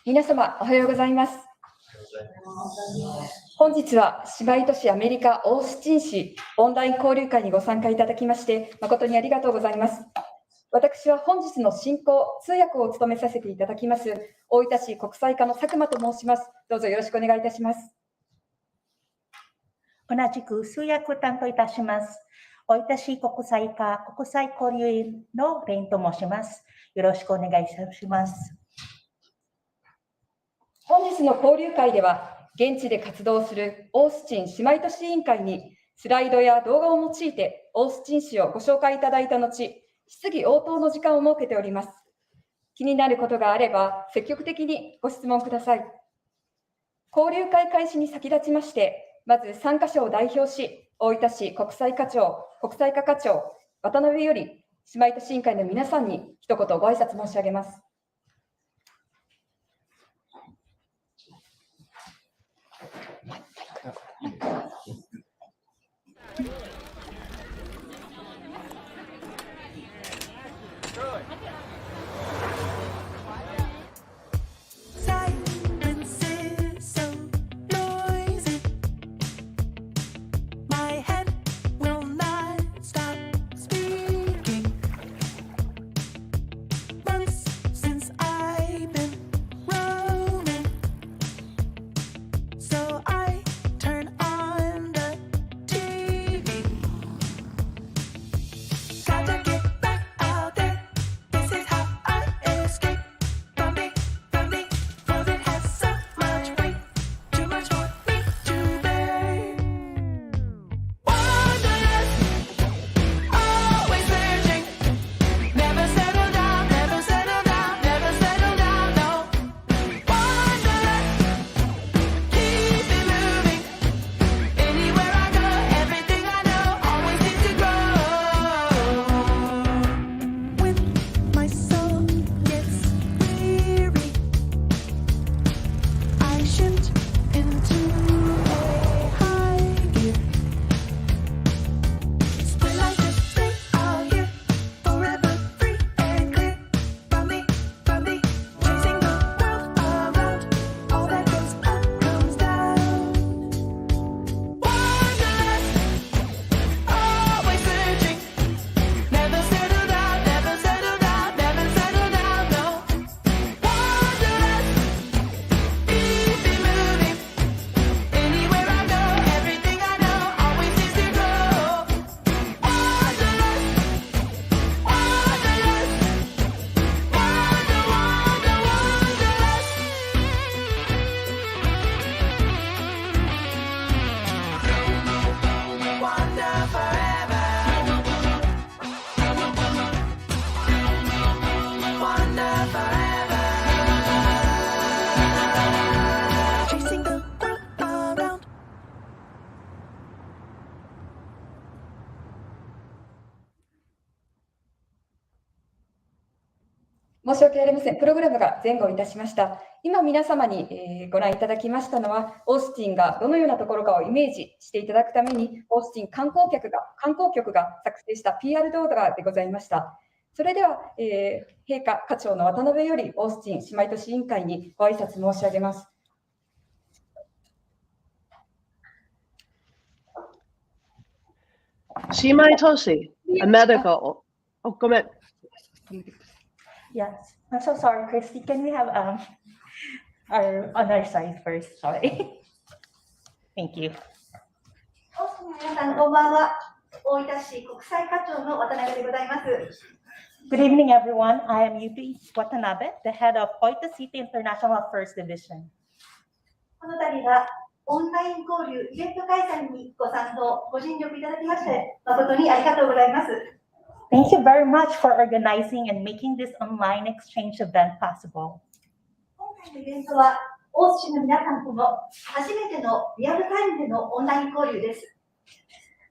皆様、おはようございます。本日は姉妹都市アメリカ・オースティン市オンライン交流会にご参加いただきまして誠にありがとうございます。私は本日の進行、通訳を務めさせていただきます大分市国際課の佐久間と申します。どうぞよろしくお願いいたします。同じく通訳を担当いたします。大分市国際課国際交流員のレインと申します。よろしくお願いいたします。本日の交流会では、現地で活動するオースティン姉妹都市委員会にスライドや動画を用いてオースティン市をご紹介いただいた後、質疑応答の時間を設けております。気になることがあれば積極的にご質問ください。交流会開始に先立ちまして、まず参加者を代表し、大分市国際課長、渡辺より姉妹都市委員会の皆さんに一言ご挨拶申し上げます。申し訳ありません。プログラムが前後いたしました。今皆様に、ご覧いただきましたのは、オースティンがどのようなところかをイメージしていただくために、オースティン観光局が作成した PR 動画でございました。それでは、陛下課長の渡辺よりオースティン姉妹都市委員会にご挨拶申し上げます。姉妹都市、アメリカ。ごめん。Yes, I'm so sorry, Christy. Can we have our on our side first? Sorry. Thank you. 皆さん、こんばんは。大分市国際課長の渡辺でございます。Good evening, everyone. I am Yuki Watanabe, the head of Oita City International First Division. この度はオンライン交流イベント開催にご賛同、ご尽力いただきまして誠にありがとうございます。Thank you very much for organizing and making this online exchange event possible. 今回のイベントは、オースティンの皆さんとの初めてのリアルタイムでのオンライン交流です。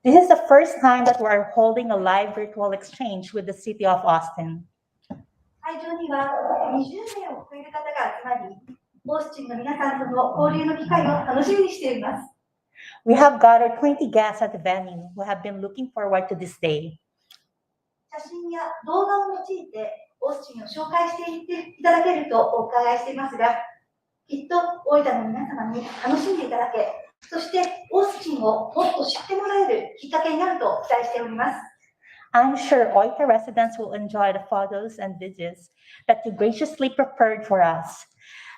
This is the first time that we are holding a live virtual exchange with the city of Austin. 会場には20名を超える方が集まり、オースティンの皆さんとの交流の機会を楽しみにしています。We have gathered 20 guests at the venue who have been looking forward to this day. 写写真や動画を用いてオースティンを紹介していっていただけるとお伺いしていますが、きっと大分の皆様に楽しんでいただけ、そしてオースティンをもっと知ってもらえるきっかけになると期待しております。I'm sure Oita residents will enjoy the photos and videos that you graciously prepared for us.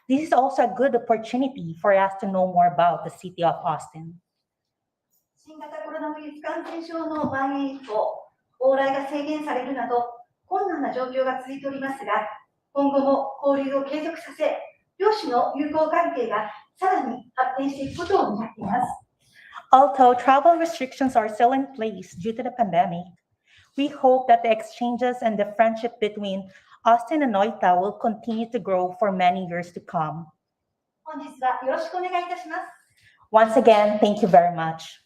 This is also a good opportunity for us to know more about the city of Austin. 新型コロナウイルス感染症の蔓延以降、往来が制限されるなど困難な状況が続いておりますが、今後も交流を継続させ、両種の友好関係がさらに発展していくことを願っています。Although travel restrictions are still in place due to the pandemic, we hope that the exchanges and the friendship between Austin and Oita will continue to grow for many years to come. 本日はよろしくお願いいたします。Once again, thank you very much.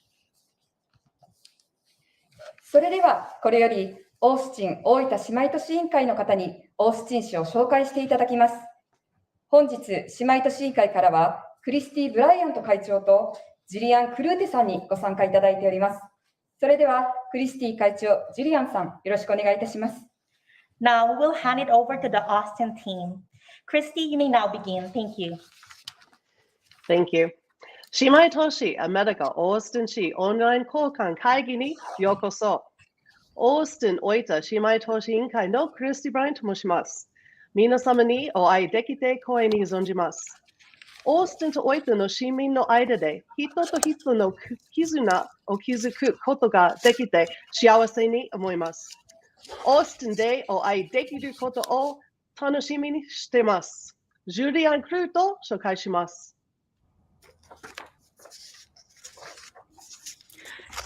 それではこれよりオースティン大分姉妹都市委員会の方にオースティン市を紹介していただきます。本日姉妹都市委員会からはクリスティ・ブライアント会長とジリアン・クルーテさんにご参加いただいております。それではクリスティ会長、ジリアンさん、よろしくお願いいたします。Now we'll hand it over to the Austin team. Christy, you may now begin. Thank you. Thank you. 姉妹都市アメリカオースティン市オンライン交換会議にようこそ。オースティンオイタ姉妹都市委員会のクリスティ・ブライアントと申します。皆様にお会いできて光栄に存じます。オースティンとオイタの市民の間で人と人の絆を築くことができて幸せに思います。オースティンでお会いできることを楽しみにしています。ジュリアン・クルーと紹介します。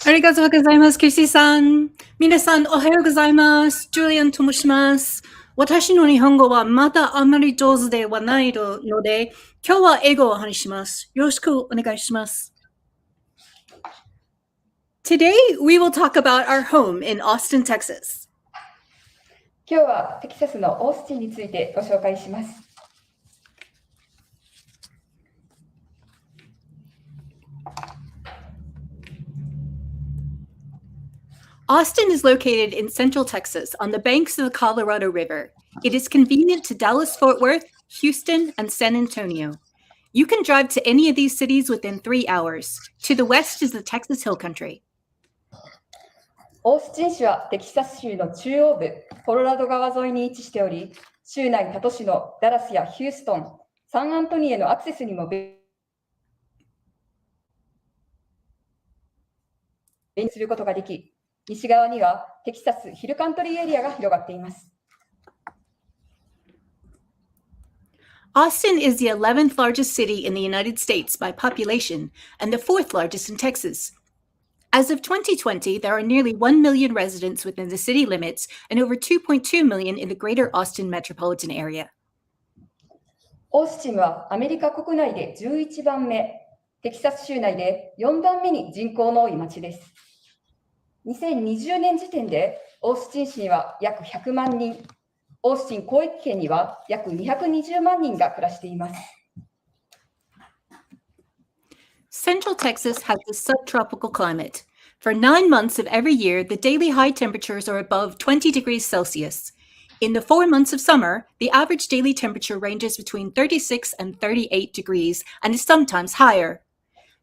ありがとうございます、キリスティさん。皆さん、おはようございます。ジュリアンと申します。私の日本語はまだあまり上手ではないので、今日は英語を話します。よろしくお願いします。Today, we will talk about our home in Austin, Texas. 今日はテキサスのオースティンについてご紹介します。Austin is located in central Texas on the banks of the Colorado River. It is convenient to Dallas-Fort Worth, Houston, and San Antonio. You can drive to any of these cities within 3 hours. To the west is the Texas Hill Country. オースティン市はテキサス州の中央部、コロラド川沿いに位置しており、州内他都市のダラスやヒューストン、サンアントニーへのアクセスにも便利することができ、西側にはテキサスヒルカントリーエリアが広がっています。Austin is the 11th largest city in the United States by population and the 4th largest in Texas. As of 2020, there are nearly 1 million residents within the city limits and over 2.2 million in the greater Austin metropolitan area. オースティンはアメリカ国内で11番目、テキサス州内で4番目に人口の多い町です。2020年時点でオースティン市には約100万人、オースティン広域圏には約220万人が暮らしています。Central Texas has a subtropical climate. For 9 months of every year, the daily high temperatures are above 20 degrees Celsius. In the 4 months of summer, the average daily temperature ranges between 36 and 38 degrees and is sometimes higher.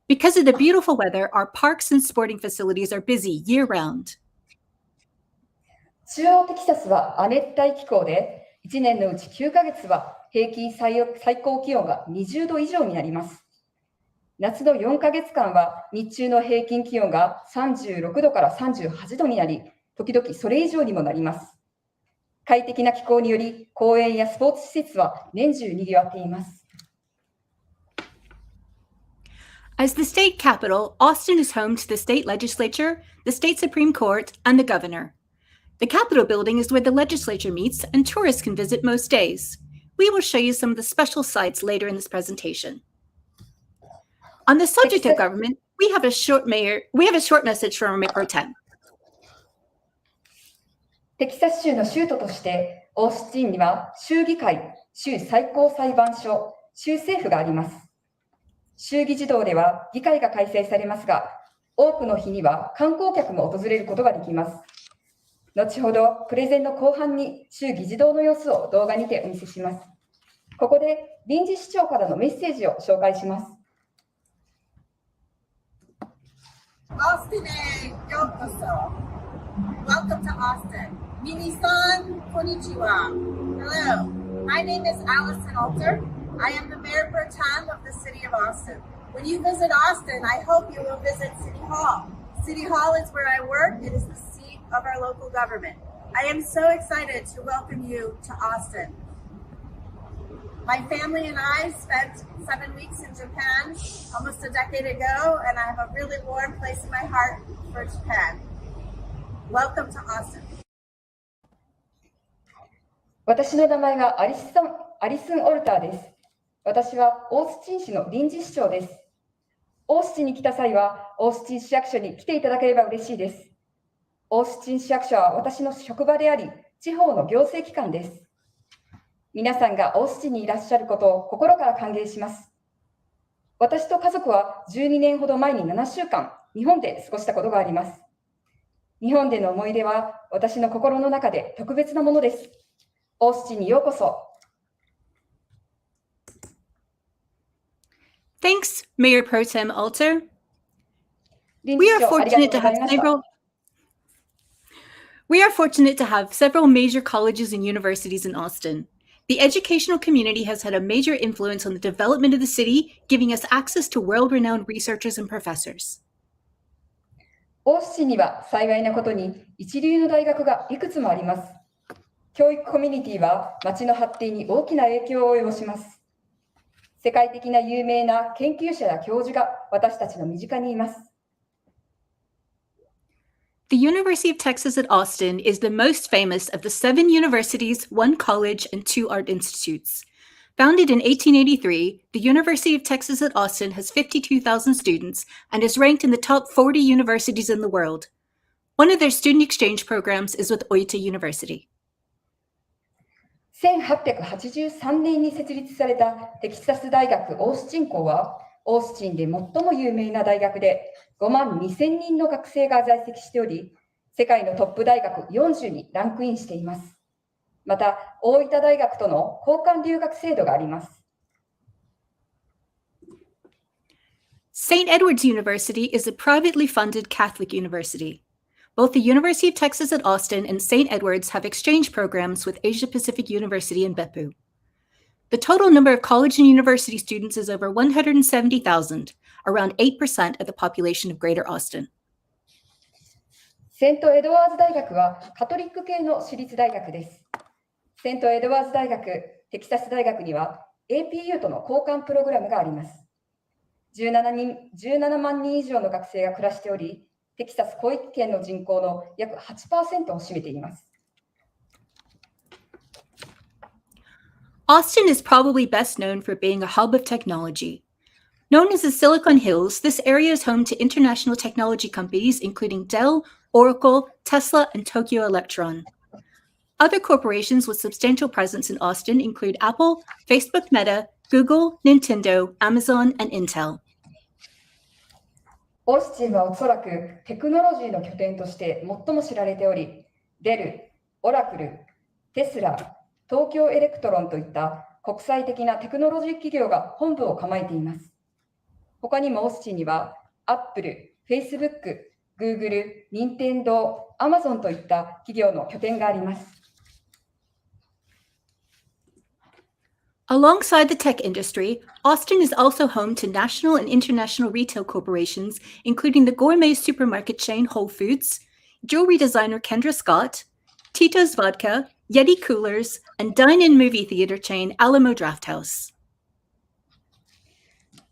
Because of the beautiful weather, our parks and sporting facilities are busy year-round. 中央テキサスは亜熱帯気候で、1年のうち9ヶ月は平均最高気温が20度以上になります。夏の4ヶ月間は日中の平均気温が36度から38度になり、時々それ以上にもなります。快適な気候により、公園やスポーツ施設は年中にぎわっています。As the state capital, Austin is home to the state legislature, the state Supreme Court, and the governor. The Capitol building is where the legislature meets, and tourists can visit most days. We will show you some of the special sites later in this presentation. On the subject of government, we have a short message from our Mayor Pro Tem. テキサス州の州都として、オースティンには州議会、州最高裁判所、州政府があります。州議事堂では議会が開催されますが、多くの日には観光客も訪れることができます。後ほどプレゼンの後半に州議事堂の様子を動画にてお見せします。ここで臨時市長からのメッセージを紹介します。Austin-へようこそ。Welcome to Austin. Mini-san, konnichiwa. Hello, my name is Austin-Oita. I am the mayor pro tem of the city of Austin. When you visit Austin, I hope you will visit City Hall. City Hall is where I work. It is the seat of our local government. I am so excited to welcome you to Austin. My family and I spent 7 weeks in Japan almost a decade ago, and I have a really warm place in my heart for Japan. Welcome to Austin. 私の名前はアリスン・オルターです。私はオースティン市の臨時市長です。オースティンに来た際は、オースティン市役所に来ていただければ嬉しいです。オースティン市役所は私の職場であり、地方の行政機関です。皆さんがオースティンにいらっしゃることを心から歓迎します。私と家族は12年ほど前に7週間、日本で過ごしたことがあります。日本での思い出は私の心の中で特別なものです。オースティンにようこそ。Thanks, Mayor Pro Tem Alter. 臨 We 時 are 市長ありがと fortunate う to ござ have いました。 We are fortunate to have several major colleges and universities in Austin. The educational community has had a major influence on the development of the city, giving us access to world-renowned researchers and professors. オースティンには幸いなことに一流の大学がいくつもあります。教育コミュニティは町の発展に大きな影響を及ぼします。世界的な有名な研究者や教授が私たちの身近にいます。The University of Texas at Austin is the most famous of the 7 universities, 1 college, and 2 art institutes. Founded in 1883, the University of Texas at Austin has 52,000 students and is ranked in the top 40 universities in the world. One of their student exchange programs is with Oita University. 1883年に設立されたテキサス大学オースティン校は、オースティンで最も有名な大学で5万2000人の学生が在籍しており、世界のトップ大学40にランクインしています。また、大分大学との交換留学制度があります。St. Edward's University is a privately funded Catholic university. Both the University of Texas at Austin and St. Edward's have exchange programs with Asia Pacific University in Beppu. The total number of college and university students is over 170,000, around 8% of the population of Greater Austin. セントエドワーズ大学はカトリック系の私立大学です。セントエドワーズ大学、テキサス大学には APU との交換プログラムがあります。17万人以上の学生が暮らしており、テキサス広域圏の人口の約 8% を占めています。Austin is probably best known for being a hub of technology. Known as the Silicon Hills, this area is home to international technology companies including Dell, Oracle, Tesla, and Tokyo Electron. Other corporations with substantial presence in Austin include Apple, Facebook Meta, Google, Nintendo, Amazon, and Intel. オースティンはおそらくテクノロジーの拠点として最も知られており、デル、オラクル、テスラ、東京エレクトロンといった国際的なテクノロジー企業が本部を構えています。他にもオースティンには、アップル、フェイスブック、グーグル、ニンテンドー、アマゾンといった企業の拠点があります。Alongside the tech industry, Austin is also home to national and international retail corporations, including the gourmet supermarket chain Whole Foods, jewelry designer Kendra Scott, Tito's Vodka, Yeti Coolers, and dine-in movie theater chain Alamo Drafthouse.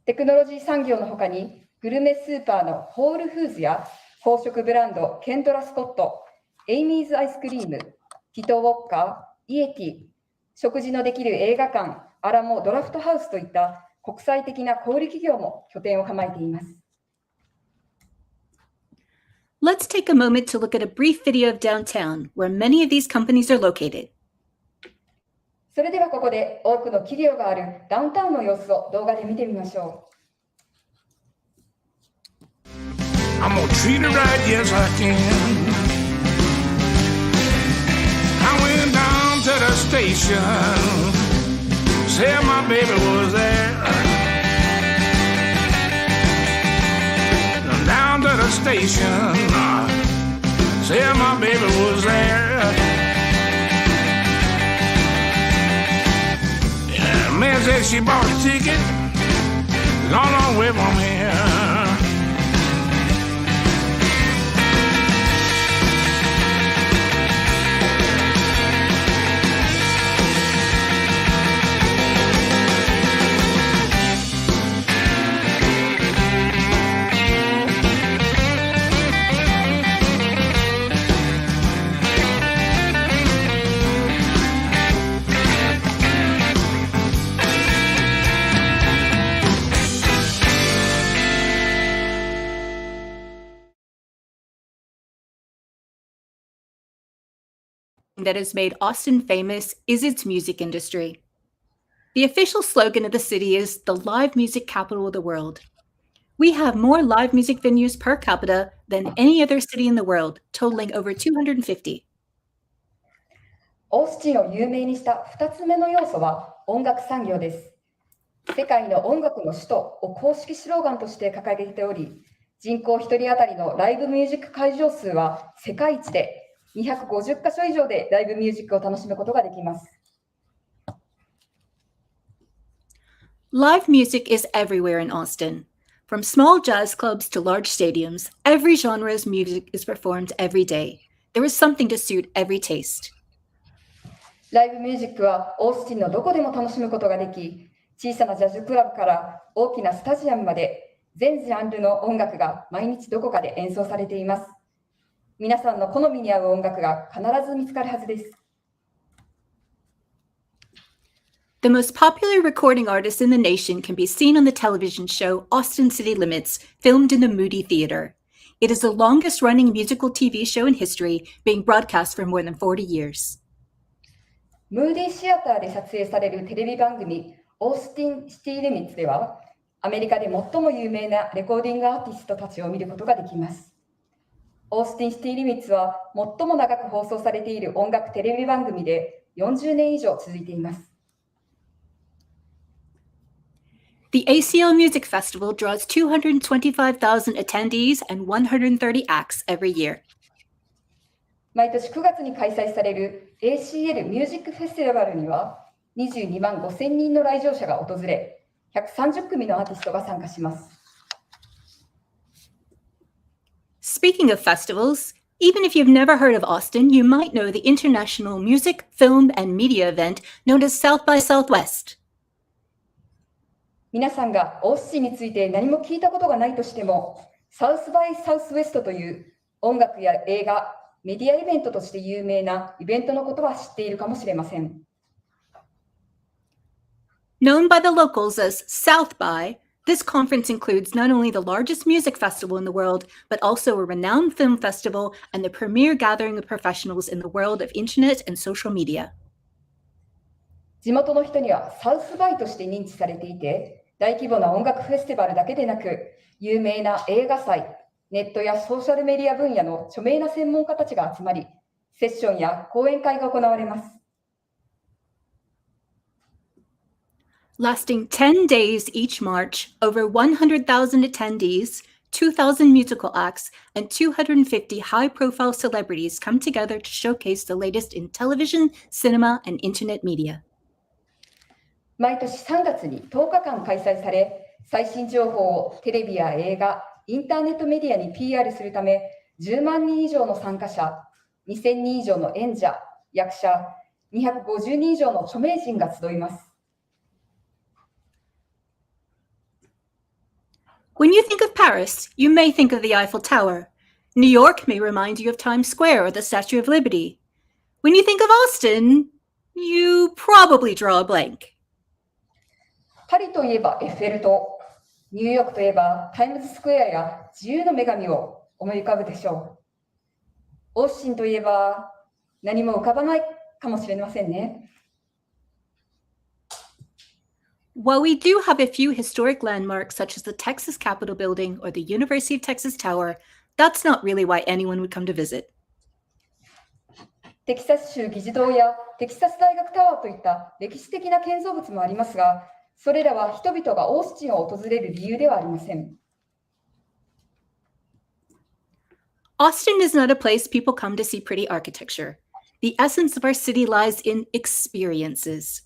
テクノロジー産業の他に、グルメスーパーのホールフーズや宝飾ブランドケンドラスコット、エイミーズアイスクリーム、ティトウォッカー、イエティ、食事のできる映画館、アラモドラフトハウスといった国際的な小売企業も拠点を構えています。Let's take a moment to look at a brief video of downtown, where many of these companies are located. それではここで多くの企業があるダウンタウンの様子を動画で見てみましょう。I'm gonna treat her right, yes I can. to the station. Said my baby was there. Down to the station. Said my baby was there. Yeah, man said she bought a ticket. Gone on away from here. That has made Austin famous is its music industry. The official slogan of the city is the live music capital of the world. We have more live music venues per capita than any other city in the world, totaling over 250. オースティンを有名にした2つ目の要素は音楽産業です。世界の音楽の首都を公式スローガンとして掲げており、人口1人当たりのライブミュージック会場数は世界一で250カ所以上でライブミュージックを楽しむことができます。Live music is everywhere in Austin. From small jazz clubs to large stadiums, every genre's music is performed every day. There is something to suit every taste. ライブミュージックはオースティンのどこでも楽しむことができ、小さなジャズクラブから大きなスタジアムまで全ジャンルの音楽が毎日どこかで演奏されています。皆さんの好みに合う音楽が必ず見つかるはずです。The most popular recording artist in the nation can be seen on the television show Austin City Limits, filmed in the Moody Theater. It is the longest-running musical TV show in history, being broadcast for more than 40 years. ムーディシアターで撮影されるテレビ番組オースティンシティリミッツでは、アメリカで最も有名なレコーディングアーティストたちを見ることができます。オースティンシティリミッツは最も長く放送されている音楽テレビ番組で40年以上続いています。The ACL Music Festival draws 225,000 attendees and 130 acts every year. 毎年9月に開催される ACL ミュージックフェスティバルには22万5,000人の来場者が訪れ、130組のアーティストが参加します。Speaking of festivals, even if you've never heard of Austin, you might know the international music, film, and media event known as South by Southwest. 皆さんがオースティンについて何も聞いたことがないとしても、サウスバイサウスウェストという音楽や映画、メディアイベントとして有名なイベントのことは知っているかもしれません。Known by the locals as South by, this conference includes not only the largest music festival in the world, but also a renowned film festival and the premier gathering of professionals in the world of internet and social media. 地元の人にはサウスバイとして認知されていて、大規模な音楽フェスティバルだけでなく、有名な映画祭、ネットやソーシャルメディア分野の著名な専門家たちが集まり、セッションや講演会が行われます。Lasting 10 days each March, over 100,000 attendees, 2,000 musical acts, and 250 high-profile celebrities come together to showcase the latest in television, cinema, and internet media. 毎年3月に10日間開催され、最新情報をテレビや映画、インターネットメディアに PR するため、10万人以上の参加者、2000人以上の演者、役者、250人以上の著名人が集います。When you think of Paris, you may think of the Eiffel Tower. New York may remind you of Times Square or the Statue of Liberty. When you think of Austin, you probably draw a blank. パリといえばエッフェル塔、ニューヨークといえばタイムズスクエアや自由の女神を思い浮かぶでしょう。オースティンといえば何も浮かばないかもしれませんね。While we do have a few historic landmarks such as the Texas Capitol Building or the University of Texas Tower, that's not really why anyone would come to visit. テキサス州議事堂やテキサス大学タワーといった歴史的な建造物もありますが、それらは人々がオースティンを訪れる理由ではありません。Austin is not a place people come to see pretty architecture. The essence of our city lies in experiences.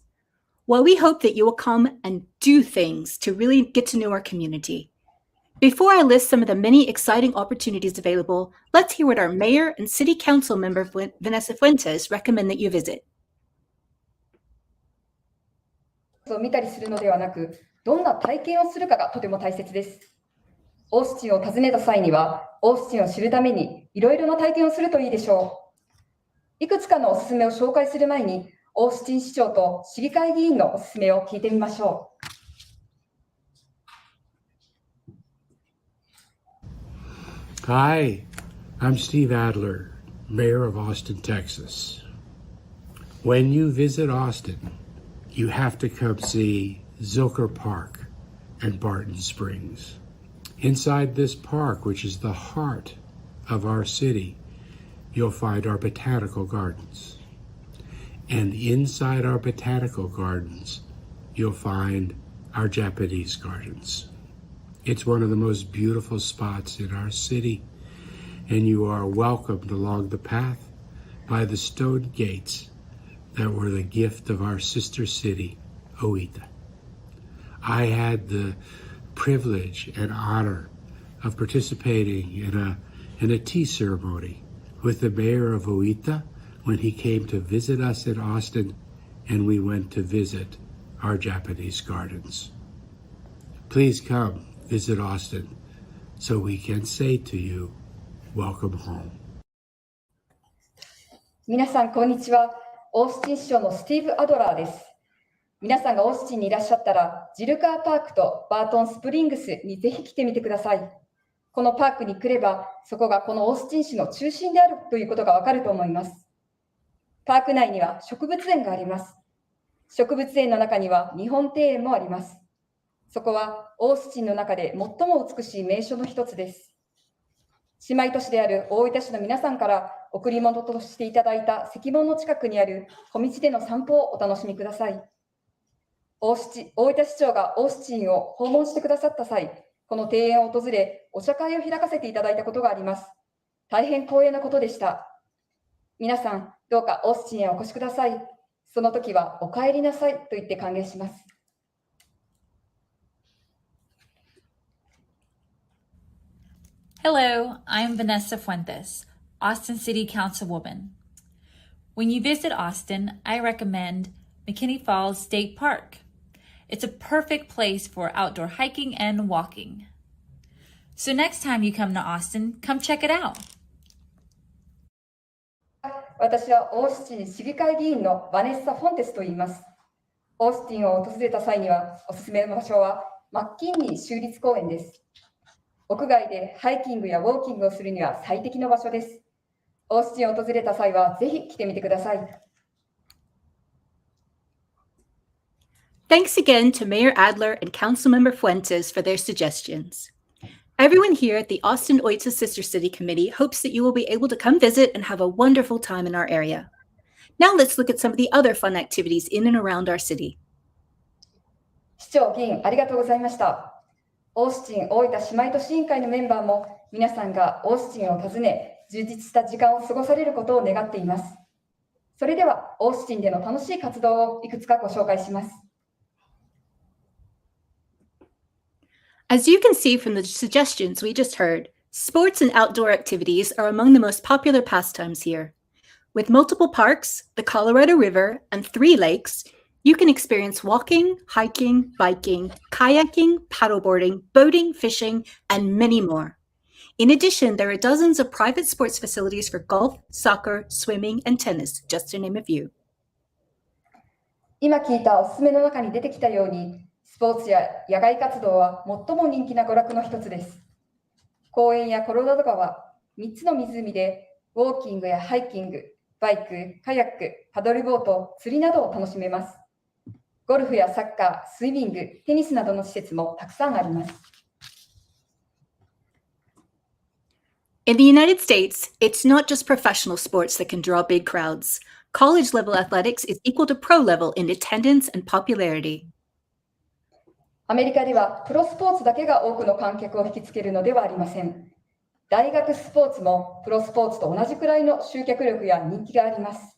While we hope that you will come and do things to really get to know our community. Before I list some of the many exciting opportunities available, let's hear what our mayor and city council member Vanessa Fuentes recommend that you visit. を見たりするのではなく、どんな体験をするかがとても大切です。オースティンを訪ねた際には、オースティンを知るためにいろいろな体験をするといいでしょう。いくつかのおすすめを紹介する前に、オースティン市長と市議会議員のおすすめを聞いてみましょう。Hi, I'm Steve Adler, Mayor of Austin, Texas. When you visit Austin, you have to come see Zilker Park and Barton Springs. Inside this park, which is the heart of our city, you'll find our botanical gardens. And inside our botanical gardens, you'll find our Japanese gardens. It's one of the most beautiful spots in our city, and you are welcomed along the path by the stone gates that were the gift of our sister city, Oita. I had the privilege and honor of participating in a tea ceremony with the mayor of Oita when he came to visit us in Austin, and we went to visit our Japanese gardens. Please come visit Austin so we can say to you, welcome home. 皆さん、こんにちは。オースティン市長のスティーブ・アドラーです。皆さんがオースティンにいらっしゃったら、ジルカーパークとバートンスプリングスにぜひ来てみてください。このパークに来れば、そこがこのオースティン市の中心であるということがわかると思います。パーク内には植物園があります。植物園の中には日本庭園もあります。そこはオースティンの中で最も美しい名所の一つです。姉妹都市である大分市の皆さんから贈り物としていただいた石門の近くにある小道での散歩をお楽しみください。大分市長がオースティンを訪問してくださった際、この庭園を訪れ、お茶会を開かせていただいたことがあります。大変光栄なことでした。皆さん、どうかオースティンへお越しください。その時はお帰りなさいと言って歓迎します。Hello, I'm Vanessa Fuentes, Austin City Councilwoman. When you visit Austin, I recommend McKinney Falls State Park. It's a perfect place for outdoor hiking and walking. So next time you come to Austin, come check it out. 私はオースティン市議会議員のバネッサ・フォンテスと言います。オースティンを訪れた際には、おすすめの場所はマッキンリー州立公園です。屋外でハイキングやウォーキングをするには最適な場所です。オースティンを訪れた際はぜひ来てみてください。Thanks again to Mayor Adler and Councilmember Fuentes for their suggestions. Everyone here at the Austin-Oita Sister City Committee hopes that you will be able to come visit and have a wonderful time in our area. Now let's look at some of the other fun activities in and around our city. 市長、議員、ありがとうございました。オースティン大分姉妹都市委員会のメンバーも皆さんがオースティンを訪ね、充実した時間を過ごされることを願っています。それでは、オースティンでの楽しい活動をいくつかご紹介します。As you can see from the suggestions we just heard, sports and outdoor activities are among the most popular pastimes here. With multiple parks, the Colorado River, and 3 lakes, you can experience walking, hiking, biking, kayaking, paddleboarding, boating, fishing, and many more. In addition, there are dozens of private sports facilities for golf, soccer, swimming, and tennis, just to name a few. 今聞いたおすすめの中に出てきたように、スポーツや野外活動は最も人気な娯楽の一つです。公園やコロラド川、3つの湖でウォーキングやハイキング、バイク、カヤック、パドルボート、釣りなどを楽しめます。ゴルフやサッカー、スイミング、テニスなどの施設もたくさんあります。In the United States, it's not just professional sports that can draw big crowds. College-level athletics is equal to pro-level in attendance and popularity. アメリカではプロスポーツだけが多くの観客を引きつけるのではありません。大学スポーツもプロスポーツと同じくらいの集客力や人気があります。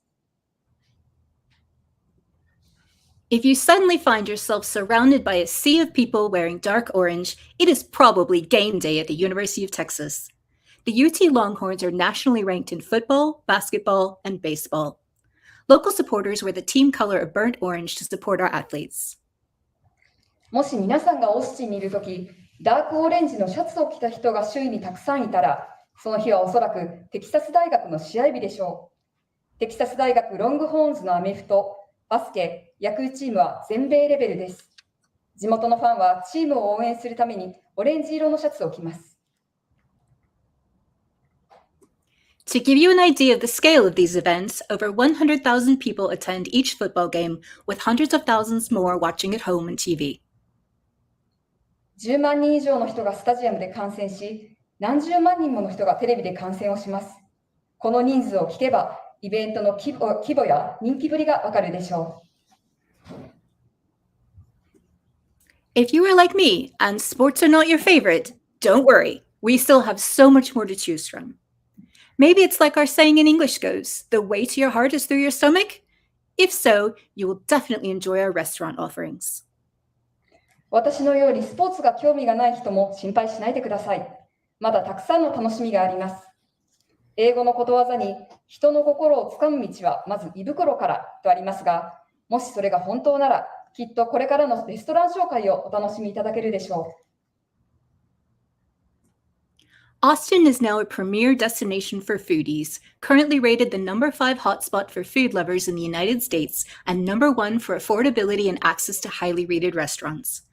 If you suddenly find yourself surrounded by a sea of people wearing dark orange, it is probably game day at the University of Texas. The UT Longhorns are nationally ranked in football, basketball, and baseball. Local supporters wear the team color of burnt orange to support our athletes. もし皆さんがオースティンにいるとき、ダークオレンジのシャツを着た人が周囲にたくさんいたら、その日はおそらくテキサス大学の試合日でしょう。テキサス大学ロングホーンズのアメフト、バスケ、野球チームは全米レベルです。地元のファンはチームを応援するためにオレンジ色のシャツを着ます。To give you an idea of the scale of these events, over 100,000 people attend each football game, with hundreds of thousands more watching at home on TV. 10万人以上の人がスタジアムで観戦し、何十万人もの人がテレビで観戦をします。この人数を聞けば、イベントの規模や人気ぶりがわかるでしょう。If you are like me and sports are not your favorite, don't worry. We still have so much more to choose from. Maybe it's like our saying in English goes, the way to your heart is through your stomach? If so, you will definitely enjoy our restaurant offerings. 私のようにスポーツが興味がない人も心配しないでください。まだたくさんの楽しみがあります。英語のことわざに人の心をつかむ道はまず胃袋からとありますが、もしそれが本当ならきっとこれからのレストラン紹介をお楽しみいただけるでしょう。Austin is now a premier destination for foodies, currently rated the #5 hotspot for food lovers in the United States and #1 for affordability and access to highly rated restaurants.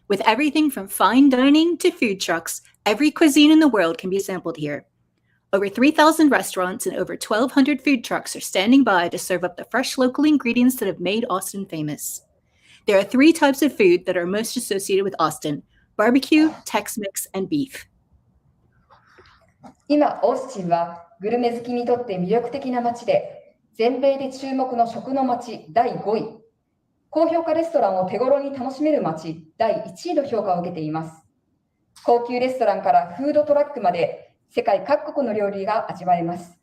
With everything from fine dining to food trucks, every cuisine in the world can be sampled here. Over 3,000 restaurants and over 1,200 food trucks are standing by to serve up the fresh local ingredients that have made Austin famous. There are 3 types of food that are most associated with Austin: barbecue, Tex-Mex, and beef. 今、オースティンはグルメ好きにとって魅力的な街で、全米で注目の食の街第5位、高評価レストランを手頃に楽しめる街第1位の評価を受けています。高級レストランからフードトラックまで世界各国の料理が味わえます。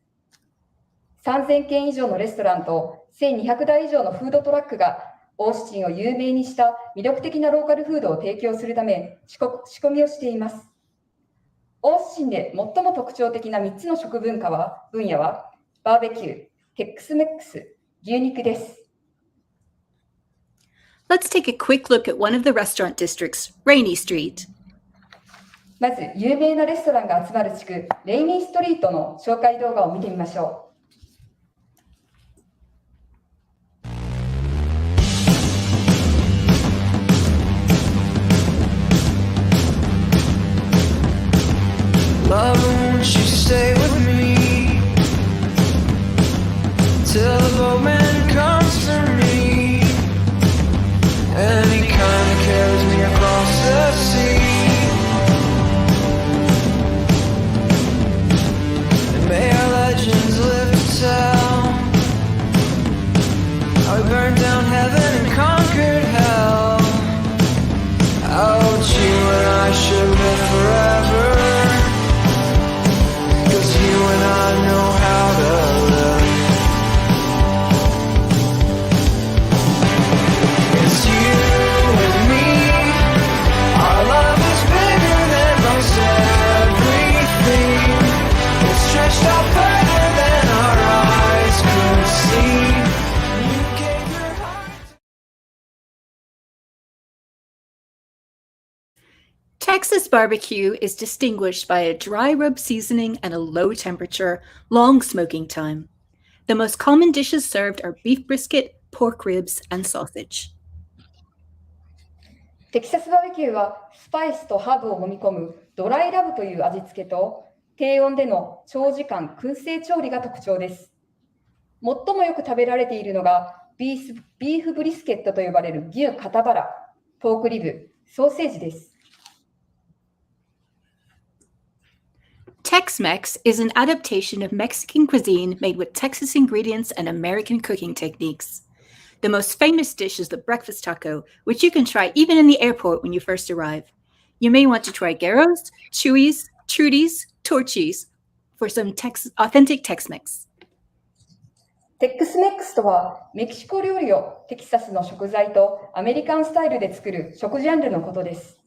3000軒以上のレストランと1200台以上のフードトラックがオースティンを有名にした魅力的なローカルフードを提供するため仕込みをしています。オースティンで最も特徴的な3つの食分野はバーベキュー、テックスメックス、牛肉です。Let's take a quick look at one of the restaurant districts, Rainy Street. まず、有名なレストランが集まる地区、レイニーストリートの紹介動画を見てみましょう。Love, won't you stay with me till the boatman comes for me and he kinda carries me across the sea. And may our legends live to tell how we burned down heaven and conquered hell. How you and I should live forever, you and I know how to live. It's you and me. Our love is bigger than most everything. It's stretched out further than our eyes could see. You gave your heart. Texas barbecue is distinguished by a dry rub seasoning and a low temperature, long smoking time. The most common dishes served are beef brisket, pork ribs, and sausage. テキサスバーベキューはスパイスとハーブを揉み込むドライラブという味付けと低温での長時間燻製調理が特徴です。最もよく食べられているのがビーフブリスケットと呼ばれる牛肩バラ、ポークリブ、ソーセージです。Tex-Mex is an adaptation of Mexican cuisine made with Texas ingredients and American cooking techniques. The most famous dish is the breakfast taco, which you can try even in the airport when you first arrive. You may want to try gyros, chuyis, trudis, torchis for some authentic Tex-Mex. テックスメックスとは、メキシコ料理をテキサスの食材とアメリカンスタイルで作る食ジャンルのことです。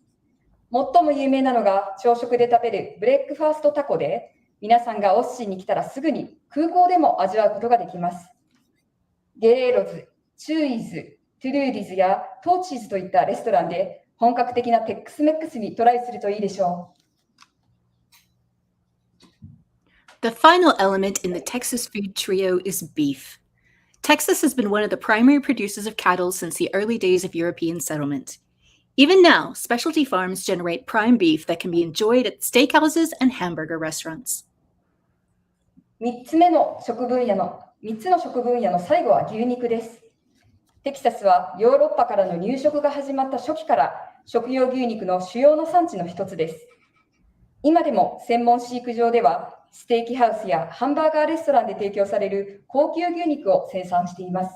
最も有名なのが朝食で食べるブレックファーストタコで、皆さんがオッシンに来たらすぐに空港でも味わうことができます。ゲレーロズ、チューイズ、トゥルーディズやトーチーズといったレストランで本格的なテックスメックスにトライするといいでしょう。The final element in the Texas food trio is beef. Texas has been one of the primary producers of cattle since the early days of European settlement. Even now, specialty farms generate prime beef that can be enjoyed at steakhouses and hamburger restaurants. 3つの食分野の最後は牛肉です。テキサスはヨーロッパからの入植が始まった初期から食用牛肉の主要な産地の一つです。今でも専門飼育場ではステーキハウスやハンバーガーレストランで提供される高級牛肉を生産しています。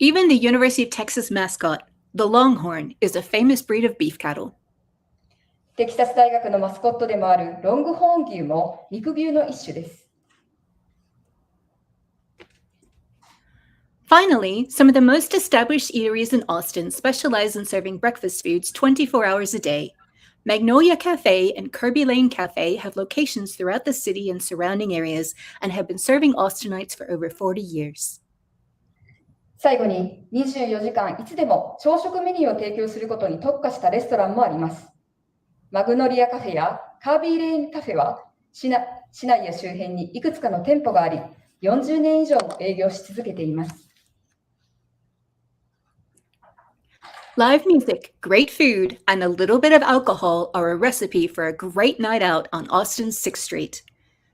Even the University of Texas mascot, the Longhorn, is a famous breed of beef cattle. テキサス大学のマスコットでもあるロングホーン牛も肉牛の一種です。Finally, some of the most established eateries in Austin specialize in serving breakfast foods 24 hours a day. Magnolia Cafe and Kirby Lane Cafe have locations throughout the city and surrounding areas and have been serving Austinites for over 40 years. 最後に24時間いつでも朝食メニューを提供することに特化したレストランもあります。マグノリアカフェやカービーレーンカフェは市内や周辺にいくつかの店舗があり、40年以上も営業し続けています。Live music, great food, and a little bit of alcohol are a recipe for a great night out on Austin's 6th Street.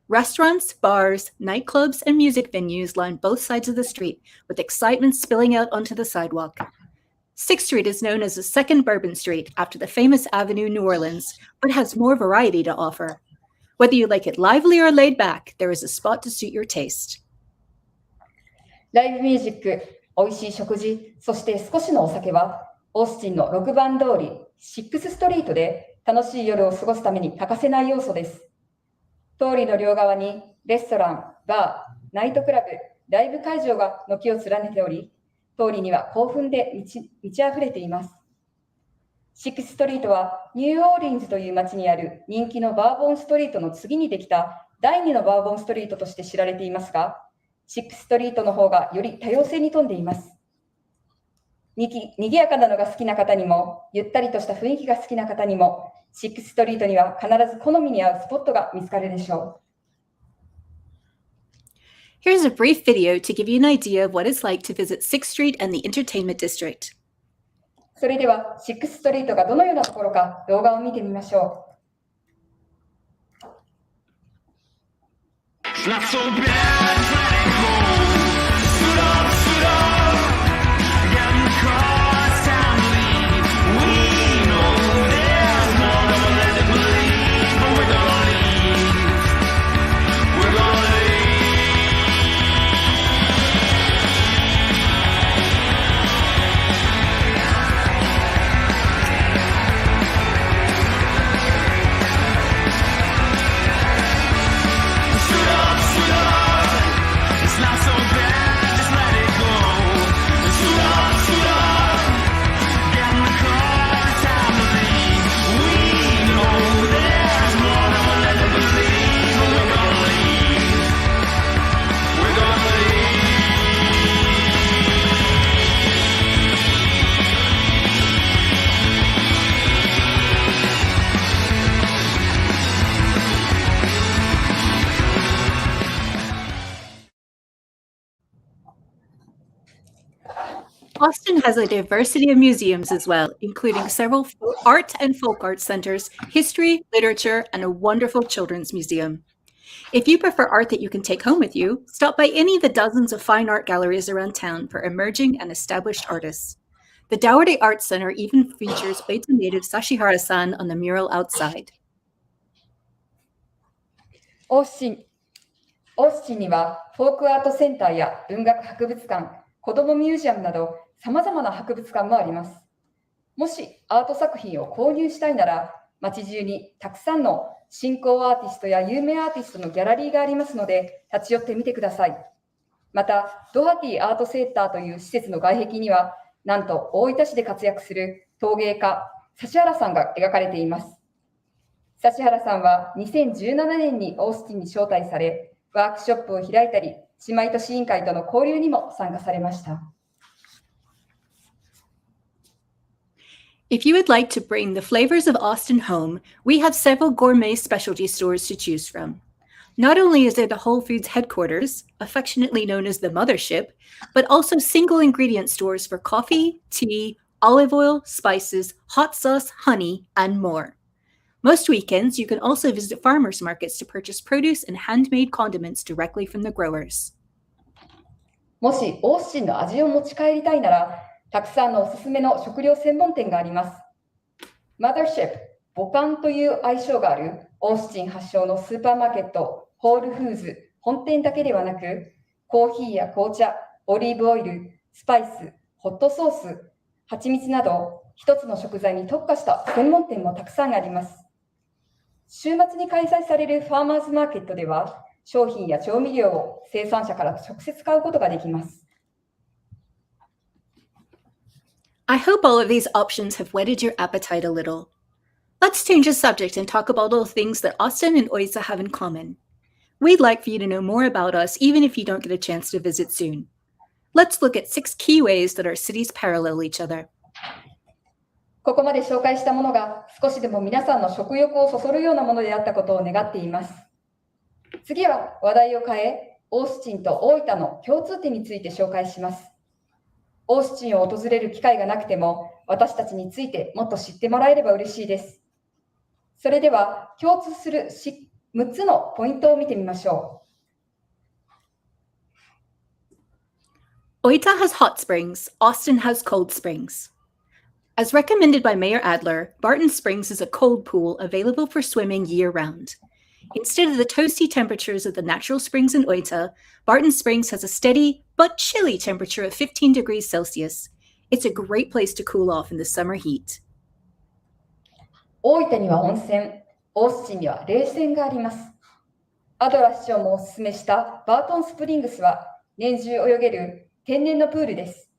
Restaurants, bars, nightclubs, and music venues line both sides of the street, with excitement spilling out onto the sidewalk. 6th Street is known as the second Bourbon Street after the famous Avenue, New Orleans, but has more variety to offer. Whether you like it lively or laid back, there is a spot to suit your taste. ライブミュージック、美味しい食事、そして少しのお酒は、オースティンの6番通り、6ストリートで楽しい夜を過ごすために欠かせない要素です。通りの両側にレストラン、バー、ナイトクラブ、ライブ会場が軒を連ねており、通りには興奮で満ち溢れています。6ストリートはニューオーリンズという街にある人気のバーボンストリートの次にできた第2のバーボンストリートとして知られていますが、6ストリートの方がより多様性に富んでいます。にぎやかなのが好きな方にも、ゆったりとした雰囲気が好きな方にも、6ストリートには必ず好みに合うスポットが見つかるでしょう。Here's a brief video to give you an idea of what it's like to visit 6th Street and the Entertainment District. それでは、6ストリートがどのようなところか動画を見てみましょう。It's not so bad, let it go. Suit up, suit up. Getting across town to leave. We know there's more than we'll let it believe, but we're gonna leave. We're gonna leave. Suit up, suit up. It's not so bad, just let it go. Suit up, suit up. Getting the car, it's time to leave. We know there's more than we'll let it believe, but we're gonna leave. We're gonna leave. Austin has a diversity of museums as well, including several art and folk art centers, history, literature, and a wonderful children's museum. If you prefer art that you can take home with you, stop by any of the dozens of fine art galleries around town for emerging and established artists. The Dougherty Arts Center even features Oita native Sashihara-san on the mural outside. オースチンにはフォークアートセンターや文学博物館、子どもミュージアムなど様々な博物館もあります。もしアート作品を購入したいなら、街中にたくさんの新興アーティストや有名アーティストのギャラリーがありますので、立ち寄ってみてください。また、ドハティアートセンターという施設の外壁には、なんと大分市で活躍する陶芸家、指原さんが描かれています。指原さんは2017年にオースティンに招待され、ワークショップを開いたり、姉妹都市委員会との交流にも参加されました。If you would like to bring the flavors of Austin home, we have several gourmet specialty stores to choose from. Not only is there the Whole Foods headquarters, affectionately known as the mothership, but also single ingredient stores for coffee, tea, olive oil, spices, hot sauce, honey, and more. Most weekends, you can also visit farmers markets to purchase produce and handmade condiments directly from the growers. もしオースティンの味を持ち帰りたいなら、たくさんのおすすめの食料専門店があります。Mothership、母艦という愛称があるオースティン発祥のスーパーマーケット、ホールフーズ本店だけではなく、コーヒーや紅茶、オリーブオイル、スパイス、ホットソース、蜂蜜など、一つの食材に特化した専門店もたくさんあります。週末に開催されるファーマーズマーケットでは、商品や調味料を生産者から直接買うことができます。I hope all of these options have whetted your appetite a little. Let's change the subject and talk about all the things that Austin and Oita have in common. We'd like for you to know more about us, even if you don't get a chance to visit soon. Let's look at 6 key ways that our cities parallel each other. ここまで紹介したものが少しでも皆さんの食欲をそそるようなものであったことを願っています。次は話題を変え、オースティンと大分の共通点について紹介します。オースティンを訪れる機会がなくても、私たちについてもっと知ってもらえれば嬉しいです。それでは共通する6つのポイントを見てみましょう。Oita has hot springs, Austin has cold springs. As recommended by Mayor Adler, Barton Springs is a cold pool available for swimming year-round. Instead of the toasty temperatures of the natural springs in Oita, Barton Springs has a steady but chilly temperature of 15 degrees Celsius. It's a great place to cool off in the summer heat. 大分には温泉、オースティンには冷泉があります。アドラ市長もおすすめしたバートンスプリングスは年中泳げる天然のプールです。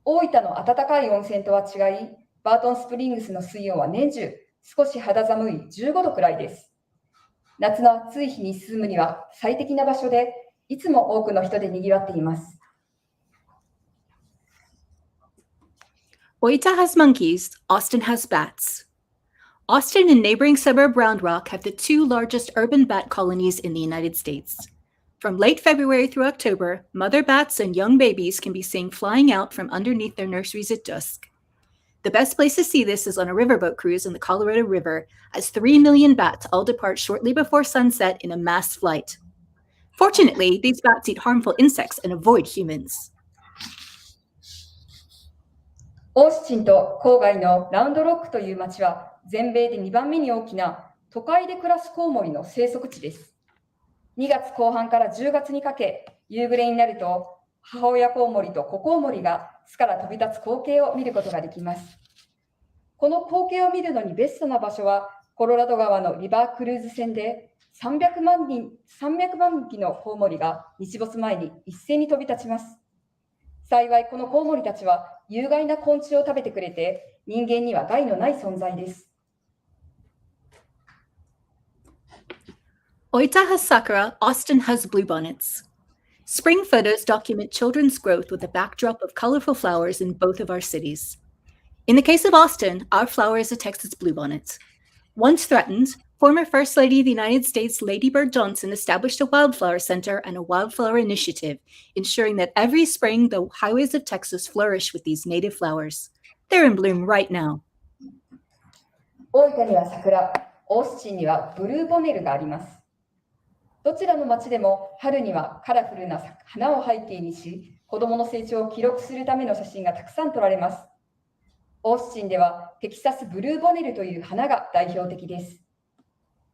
大分の暖かい温泉とは違い、バートンスプリングスの水温は年中少し肌寒い15度くらいです。夏の暑い日に進むには最適な場所で、いつも多くの人で賑わっています。Oita has monkeys, Austin has bats. Austin and neighboring suburb Round Rock have the 2 largest urban bat colonies in the United States. From late February through October, mother bats and young babies can be seen flying out from underneath their nurseries at dusk. The best place to see this is on a riverboat cruise on the Colorado River, as 3 million bats all depart shortly before sunset in a mass flight. Fortunately, these bats eat harmful insects and avoid humans. オースティンと郊外のラウンドロックという町は、全米で2番目に大きな都会で暮らすコウモリの生息地です。2月後半から10月にかけ、夕暮れになると、母親コウモリと子コウモリが巣から飛び立つ光景を見ることができます。この光景を見るのにベストな場所は、コロラド川のリバークルーズ船で300万匹のコウモリが日没前に一斉に飛び立ちます。幸いこのコウモリたちは有害な昆虫を食べてくれて、人間には害のない存在です。Oita has sakura, Austin has bluebonnets. Spring photos document children's growth with a backdrop of colorful flowers in both of our cities. In the case of Austin, our flower is a Texas bluebonnet. Once threatened, former First Lady of the United States Lady Bird Johnson established a wildflower center and a wildflower initiative, ensuring that every spring the highways of Texas flourish with these native flowers. They're in bloom right now. 大分には桜、オースティンにはブルーボネルがあります。どちらの町でも春にはカラフルな花を背景にし、子どもの成長を記録するための写真がたくさん撮られます。オースティンではテキサスブルーボネルという花が代表的です。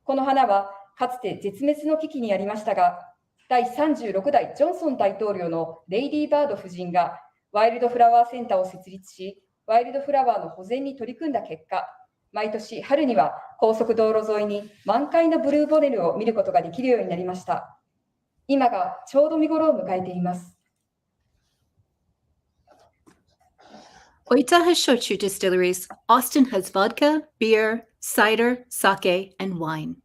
この花はかつて絶滅の危機にありましたが、第36代ジョンソン大統領のレイディー・バード夫人がワイルドフラワーセンターを設立し、ワイルドフラワーの保全に取り組んだ結果、毎年春には高速道路沿いに満開のブルーボレルを見ることができるようになりました。今がちょうど見頃を迎えています。Oita has shochu distilleries. Austin has vodka, beer, cider, sake, and wine.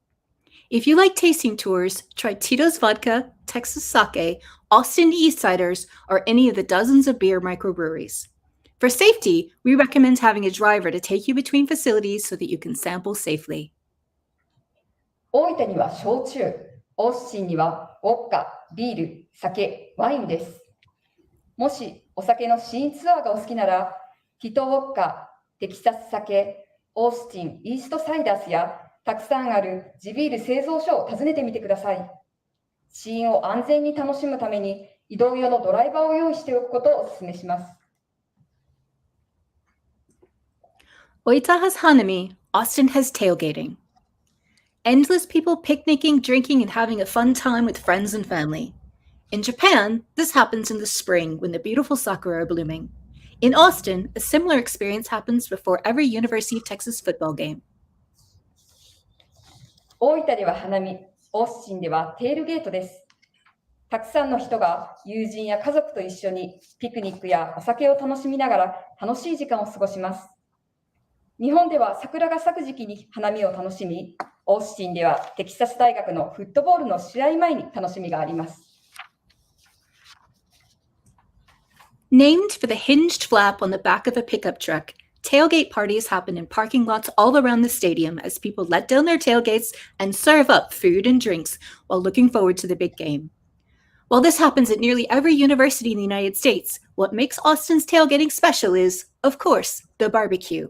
If you like tasting tours, try Tito's Vodka, Texas Sake, Austin East Ciders, or any of the dozens of beer microbreweries. For safety, we recommend having a driver to take you between facilities so that you can sample safely. 大分には焼酎、オースティンにはウォッカ、ビール、酒、ワインです。もしお酒の試飲ツアーがお好きなら、ティトウォッカ、テキサス酒、オースティン、イーストサイダースやたくさんある地ビール製造所を訪ねてみてください。試飲を安全に楽しむために移動用のドライバーを用意しておくことをお勧めします。Oita has hanami, Austin has tailgating. Endless people picnicking, drinking, and having a fun time with friends and family. In Japan, this happens in the spring when the beautiful sakura are blooming. In Austin, a similar experience happens before every University of Texas football game. 大分では花見、オースティンではテールゲートです。たくさんの人が友人や家族と一緒にピクニックやお酒を楽しみながら楽しい時間を過ごします。日本では桜が咲く時期に花見を楽しみ、オースティンではテキサス大学のフットボールの試合前に楽しみがあります。Named for the hinged flap on the back of a pickup truck, tailgate parties happen in parking lots all around the stadium as people let down their tailgates and serve up food and drinks while looking forward to the big game. While this happens at nearly every university in the United States, what makes Austin's tailgating special is, of course, the barbecue.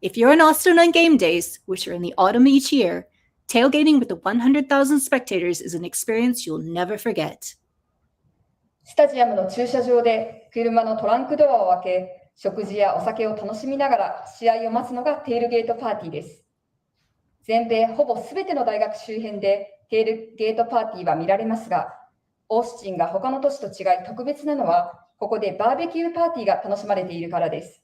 If you're in Austin on game days, which are in the autumn each year, tailgating with the 100,000 spectators is an experience you'll never forget. スタジアムの駐車場で車のトランクドアを開け、食事やお酒を楽しみながら試合を待つのがテールゲートパーティーです。全米ほぼすべての大学周辺でテールゲートパーティーは見られますが、オースティンが他の都市と違い特別なのは、ここでバーベキューパーティーが楽しまれているからです。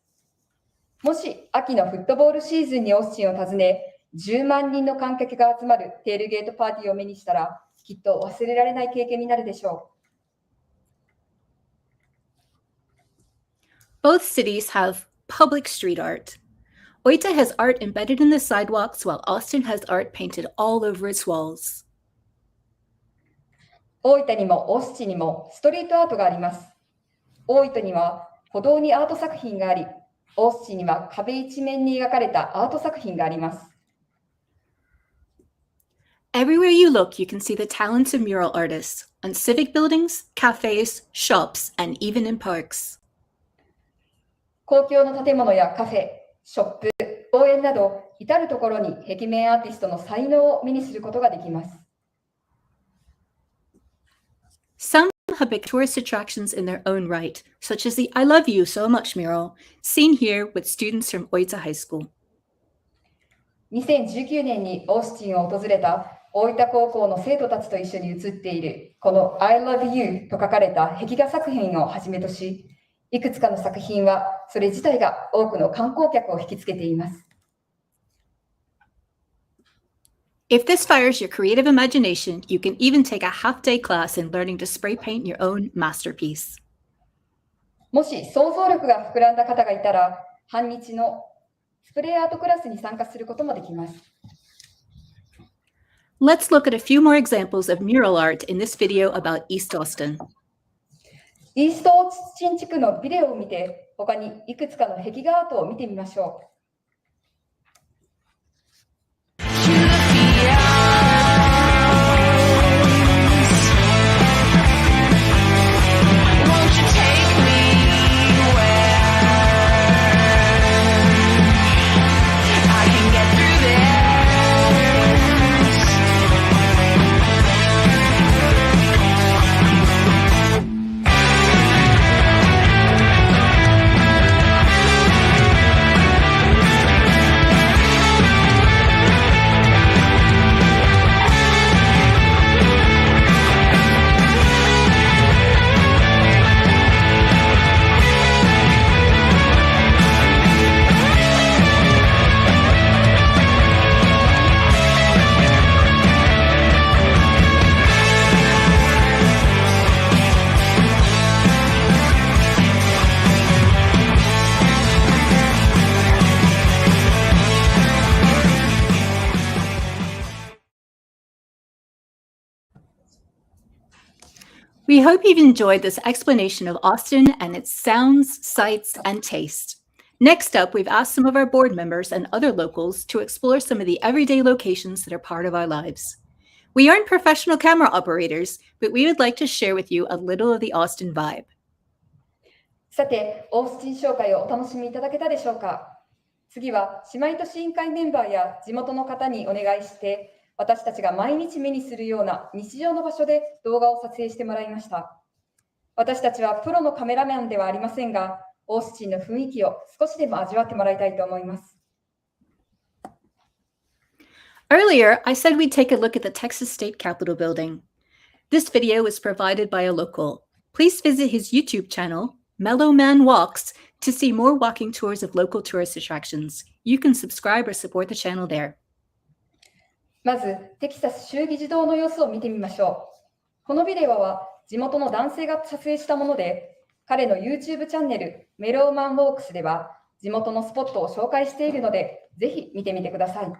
もし秋のフットボールシーズンにオースティンを訪ね、10万人の観客が集まるテールゲートパーティーを目にしたら、きっと忘れられない経験になるでしょう。Both cities have public street art. Oita has art embedded in the sidewalks, while Austin has art painted all over its walls. 大分にもオースティンにもストリートアートがあります。大分には歩道にアート作品があり、オースティンには壁一面に描かれたアート作品があります。Everywhere you look, you can see the talents of mural artists on civic buildings, cafes, shops, and even in parks. 公共の建物やカフェ、ショップ、公園など、至るところに壁面アーティストの才能を目にすることができます。Some have big tourist attractions in their own right, such as the I Love You So Much mural, seen here with students from Oita High School. 2019年にオースティンを訪れた大分高校の生徒たちと一緒に写っている、この I Love You と書かれた壁画作品をはじめとし、いくつかの作品はそれ自体が多くの観光客を引きつけています。If this fires your creative imagination, you can even take a half-day class in learning to spray paint your own masterpiece. もし想像力が膨らんだ方がいたら、半日のスプレーアートクラスに参加することもできます。Let's look at a few more examples of mural art in this video about East Austin. イーストオースティン地区のビデオを見て、他にいくつかの壁画アートを見てみましょう。We hope you've enjoyed this explanation of Austin and its sounds, sights, and taste. Next up, we've asked some of our board members and other locals to explore some of the everyday locations that are part of our lives. We aren't professional camera operators, but we would like to share with you a little of the Austin vibe. さて、オースティン紹介をお楽しみいただけたでしょうか。次は姉妹都市委員会メンバーや地元の方にお願いして、私たちが毎日目にするような日常の場所で動画を撮影してもらいました。私たちはプロのカメラマンではありませんが、オースティンの雰囲気を少しでも味わってもらいたいと思います。Earlier, I said we'd take a look at the Texas State Capitol building. This video was provided by a local. Please visit his YouTube channel, Mellow Man Walks, to see more walking tours of local tourist attractions. You can subscribe or support the channel there. まず、テキサス州議事堂の様子を見てみましょう。このビデオは地元の男性が撮影したもので、彼の YouTube チャンネル、メローマンウォークスでは地元のスポットを紹介しているので、ぜひ見てみてください。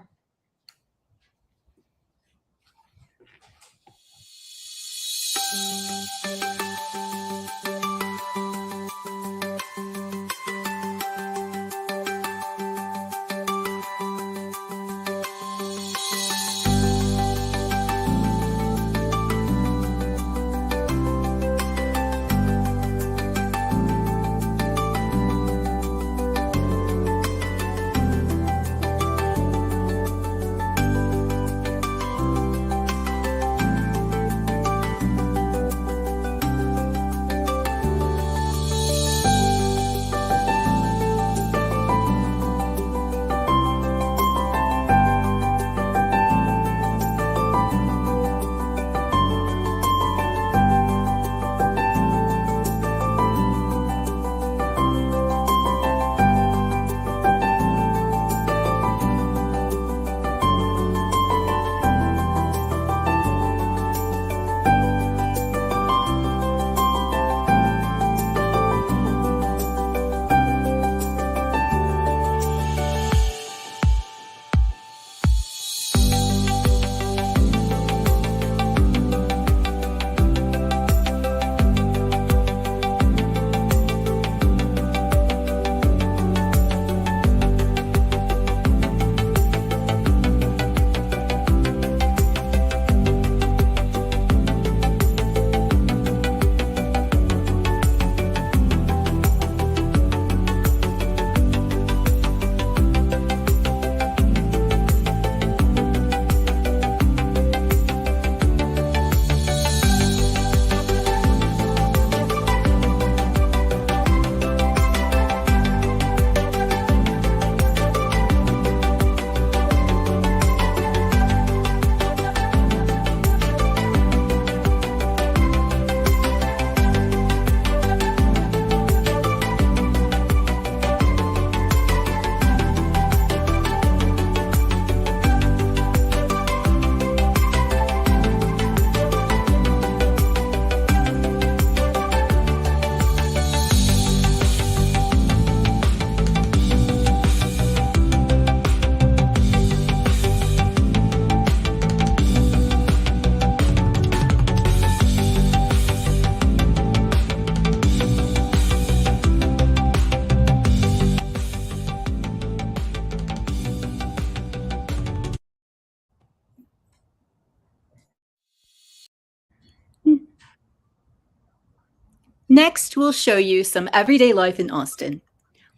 Next, we'll show you some everyday life in Austin.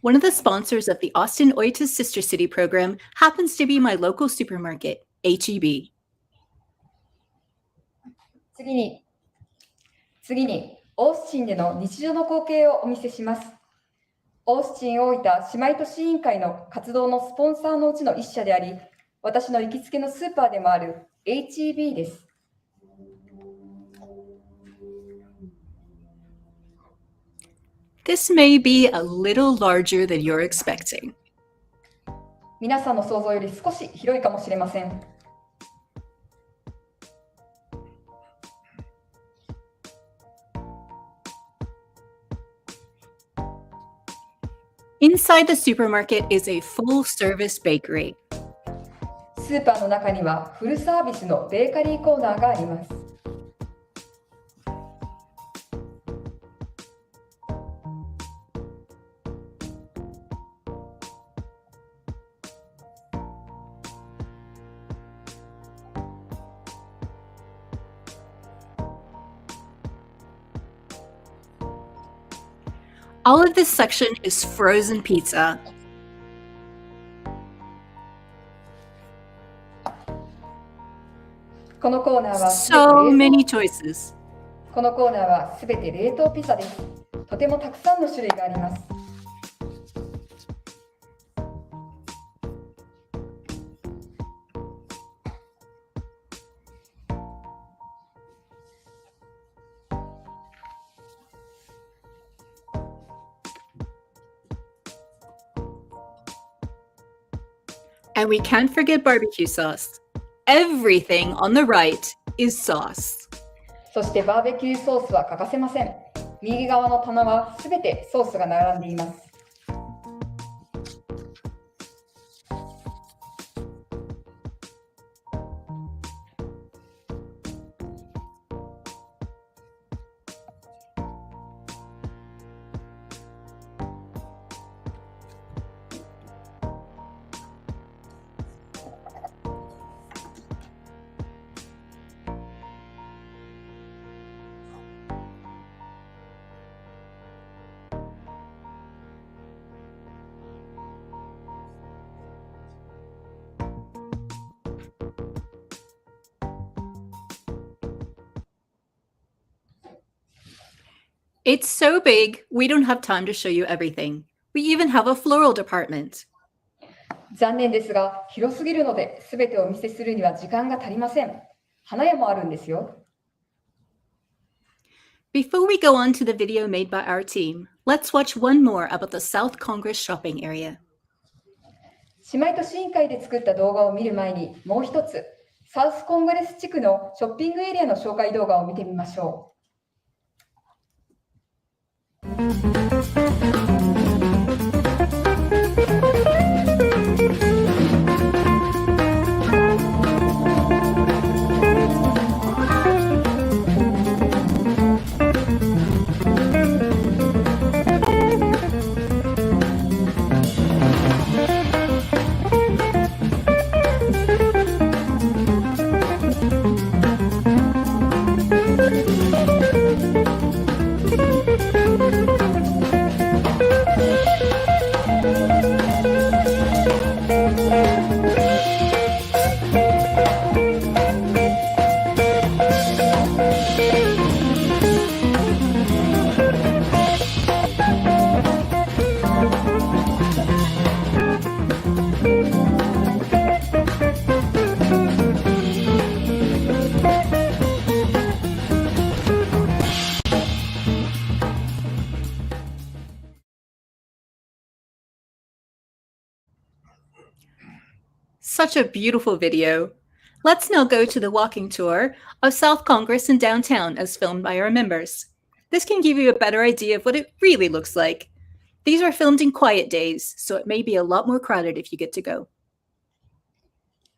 One of the sponsors of the Austin-Oita Sister City program happens to be my local supermarket, H-E-B. 次に、オースティンでの日常の光景をお見せします。オースティン大分姉妹都市委員会の活動のスポンサーのうちの一社であり、私の行きつけのスーパーでもある H-E-B です。This may be a little larger than you're expecting. 皆さんの想像より少し広いかもしれません。Inside the supermarket is a full-service bakery. スーパーの中にはフルサービスのベーカリーコーナーがあります。All of this section is frozen pizza.このコーナーはすべて So 冷 many 凍 choices. このコーナーはすべて冷凍ピザです。とてもたくさんの種類があります。And we can't forget barbecue sauce. Everything on the right is sauce. そしてバーベキューソースは欠かせません。右側の棚はすべてソースが並んでいます。It's so big, we don't have time to show you everything. We even have a floral department. 残念ですが、広すぎるので、すべてお見せするには時間が足りません。花屋もあるんですよ。Before we go on to the video made by our team, let's watch one more about the South Congress shopping area. 姉妹都市委員会で作った動画を見る前に、もう一つ、サウスコングレス地区のショッピングエリアの紹介動画を見てみましょう。Such a beautiful video. Let's now go to the walking tour of South Congress in downtown as filmed by our members. This can give you a better idea of what it really looks like. These are filmed in quiet days, so it may be a lot more crowded if you get to go.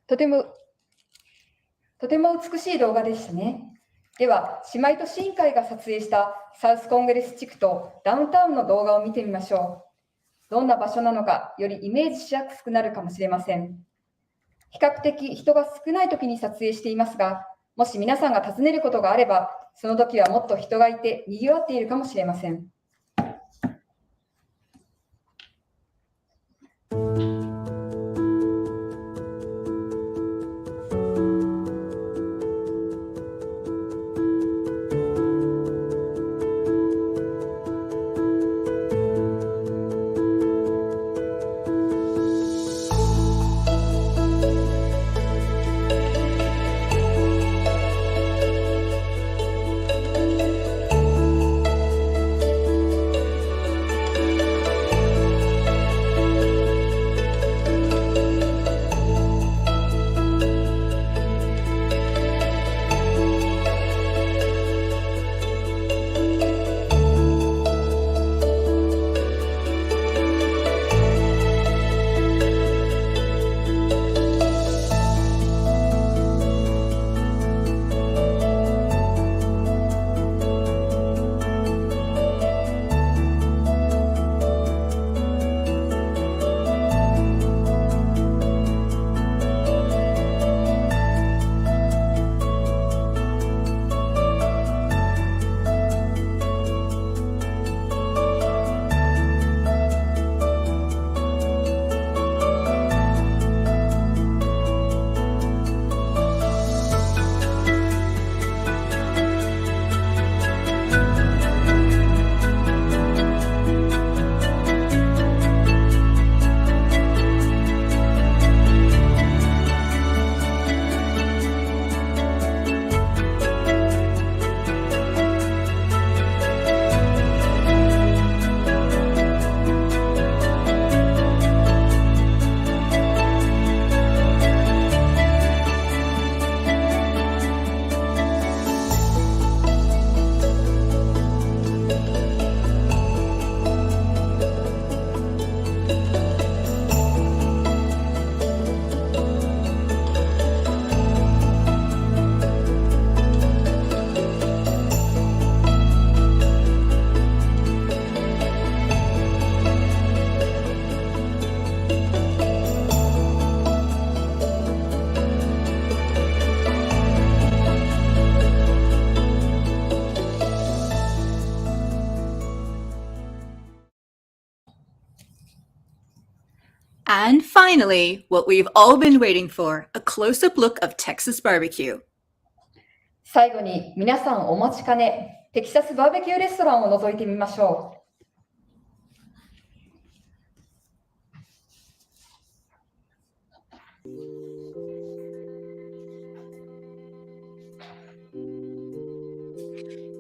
とても美しい動画でしたね。では、姉妹都市委員会が撮影したサウスコングレス地区とダウンタウンの動画を見てみましょう。どんな場所なのか、よりイメージしやすくなるかもしれません。比較的人が少ない時に撮影していますが、もし皆さんが尋ねることがあれば、その時はもっと人がいて賑わっているかもしれません。And finally, what we've all been waiting for, a close-up look of Texas barbecue. 最後に皆さんお待ちかね、テキサスバーベキューレストランを覗いてみましょう。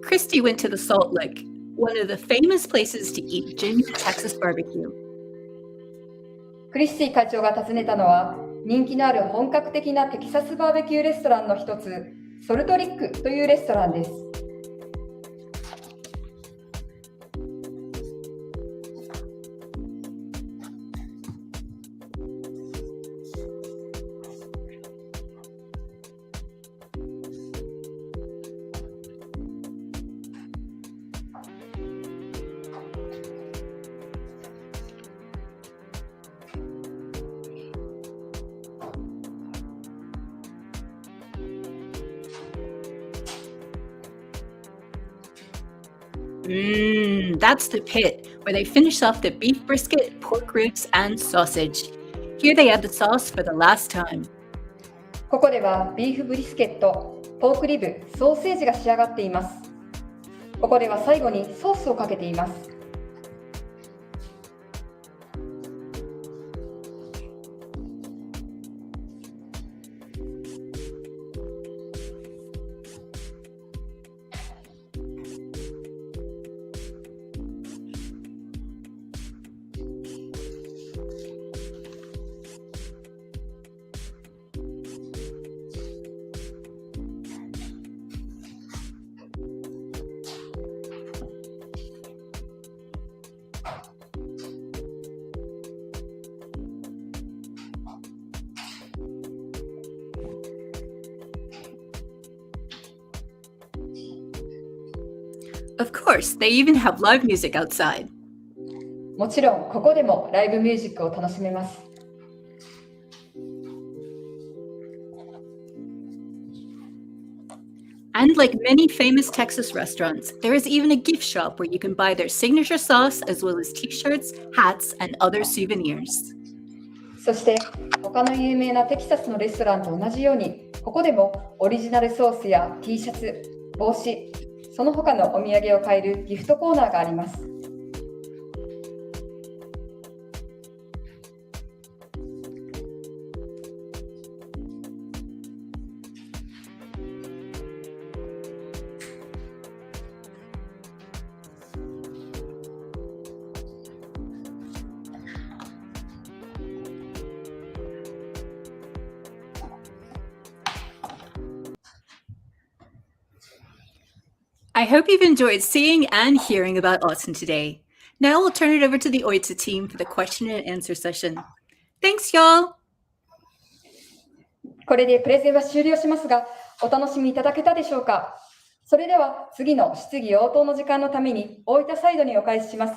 Christy went to the Salt Lick, one of the famous places to eat ginger Texas barbecue. クリスティ会長が訪ねたのは、人気のある本格的なテキサスバーベキューレストランの一つ、ソルトリックというレストランです。That's the pit, where they finish off the beef brisket, pork ribs, and sausage. Here they add the sauce for the last time. ここではビーフブリスケット、ポークリブ、ソーセージが仕上がっています。ここでは最後にソースをかけています。Of course, they even have live music outside. もちろん、ここでもライブミュージックを楽しめます。And like many famous Texas restaurants, there is even a gift shop where you can buy their signature sauce as well as t-shirts, hats, and other souvenirs. そして、他の有名なテキサスのレストランと同じように、ここでもオリジナルソースや T シャツ、帽子、その他のお土産を買えるギフトコーナーがあります。I hope you've enjoyed seeing and hearing about Austin today. Now we'll turn it over to the Oita team for the question and answer session. Thanks, y'all! これでプレゼンは終了しますが、お楽しみいただけたでしょうか。それでは次の質疑応答の時間のために大分サイドにお返しします。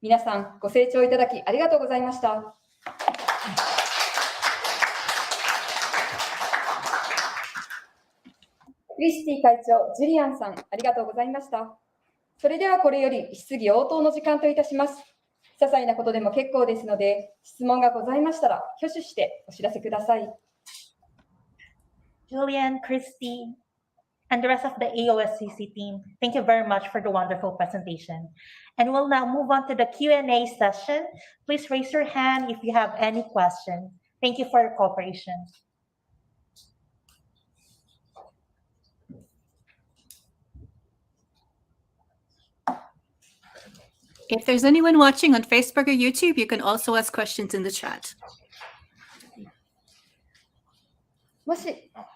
皆さんご清聴いただきありがとうございました。クリスティ会長、ジュリアンさん、ありがとうございました。それではこれより質疑応答の時間といたします。些細なことでも結構ですので、質問がございましたら挙手してお知らせください。Julian, Christy, and the rest of the AOSCC team, thank you very much for the wonderful presentation. And we'll now move on to the Q&A session. Please raise your hand if you have any questions. Thank you for your cooperation. If there's anyone watching on Facebook or YouTube, you can also ask questions in the chat. もし、あ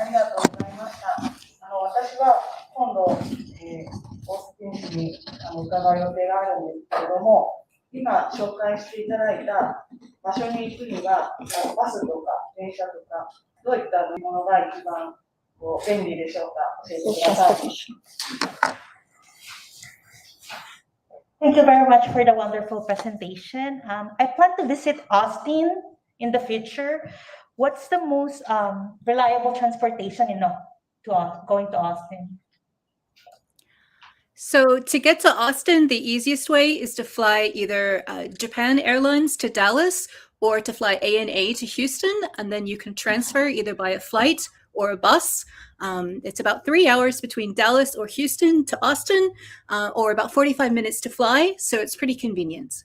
りがとうございました。私は今度、オースティン市に伺う予定があるんですけれども、今紹介していただいた場所に行くには、バスとか電車とか、どういった乗り物が一番便利でしょうか、教えてください。Thank you very much for the wonderful presentation. I plan to visit Austin in the future. What's the most reliable transportation going to Austin? So to get to Austin, the easiest way is to fly either Japan Airlines to Dallas or to fly ANA to Houston, and then you can transfer either by a flight or a bus. It's about 3 hours between Dallas or Houston to Austin, or about 45 minutes to fly, so it's pretty convenient.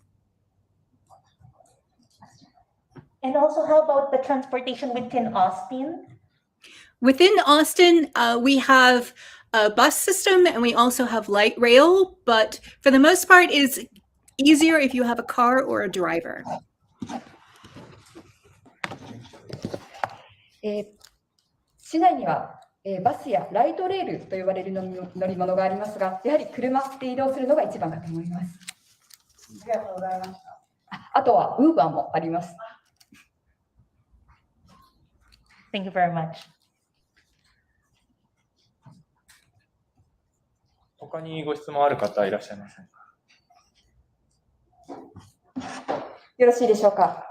And also, how about the transportation within Austin? Within Austin, we have a bus system and we also have light rail, but for the most part, it's easier if you have a car or a driver. 市内には、バスやライトレールと呼ばれる乗り物がありますが、やはり車で移動するのが一番かと思います。ありがとうございました。あとは、ウーバーもあります。Thank you very much. 他にご質問ある方いらっしゃいませんか？よろしいでしょうか。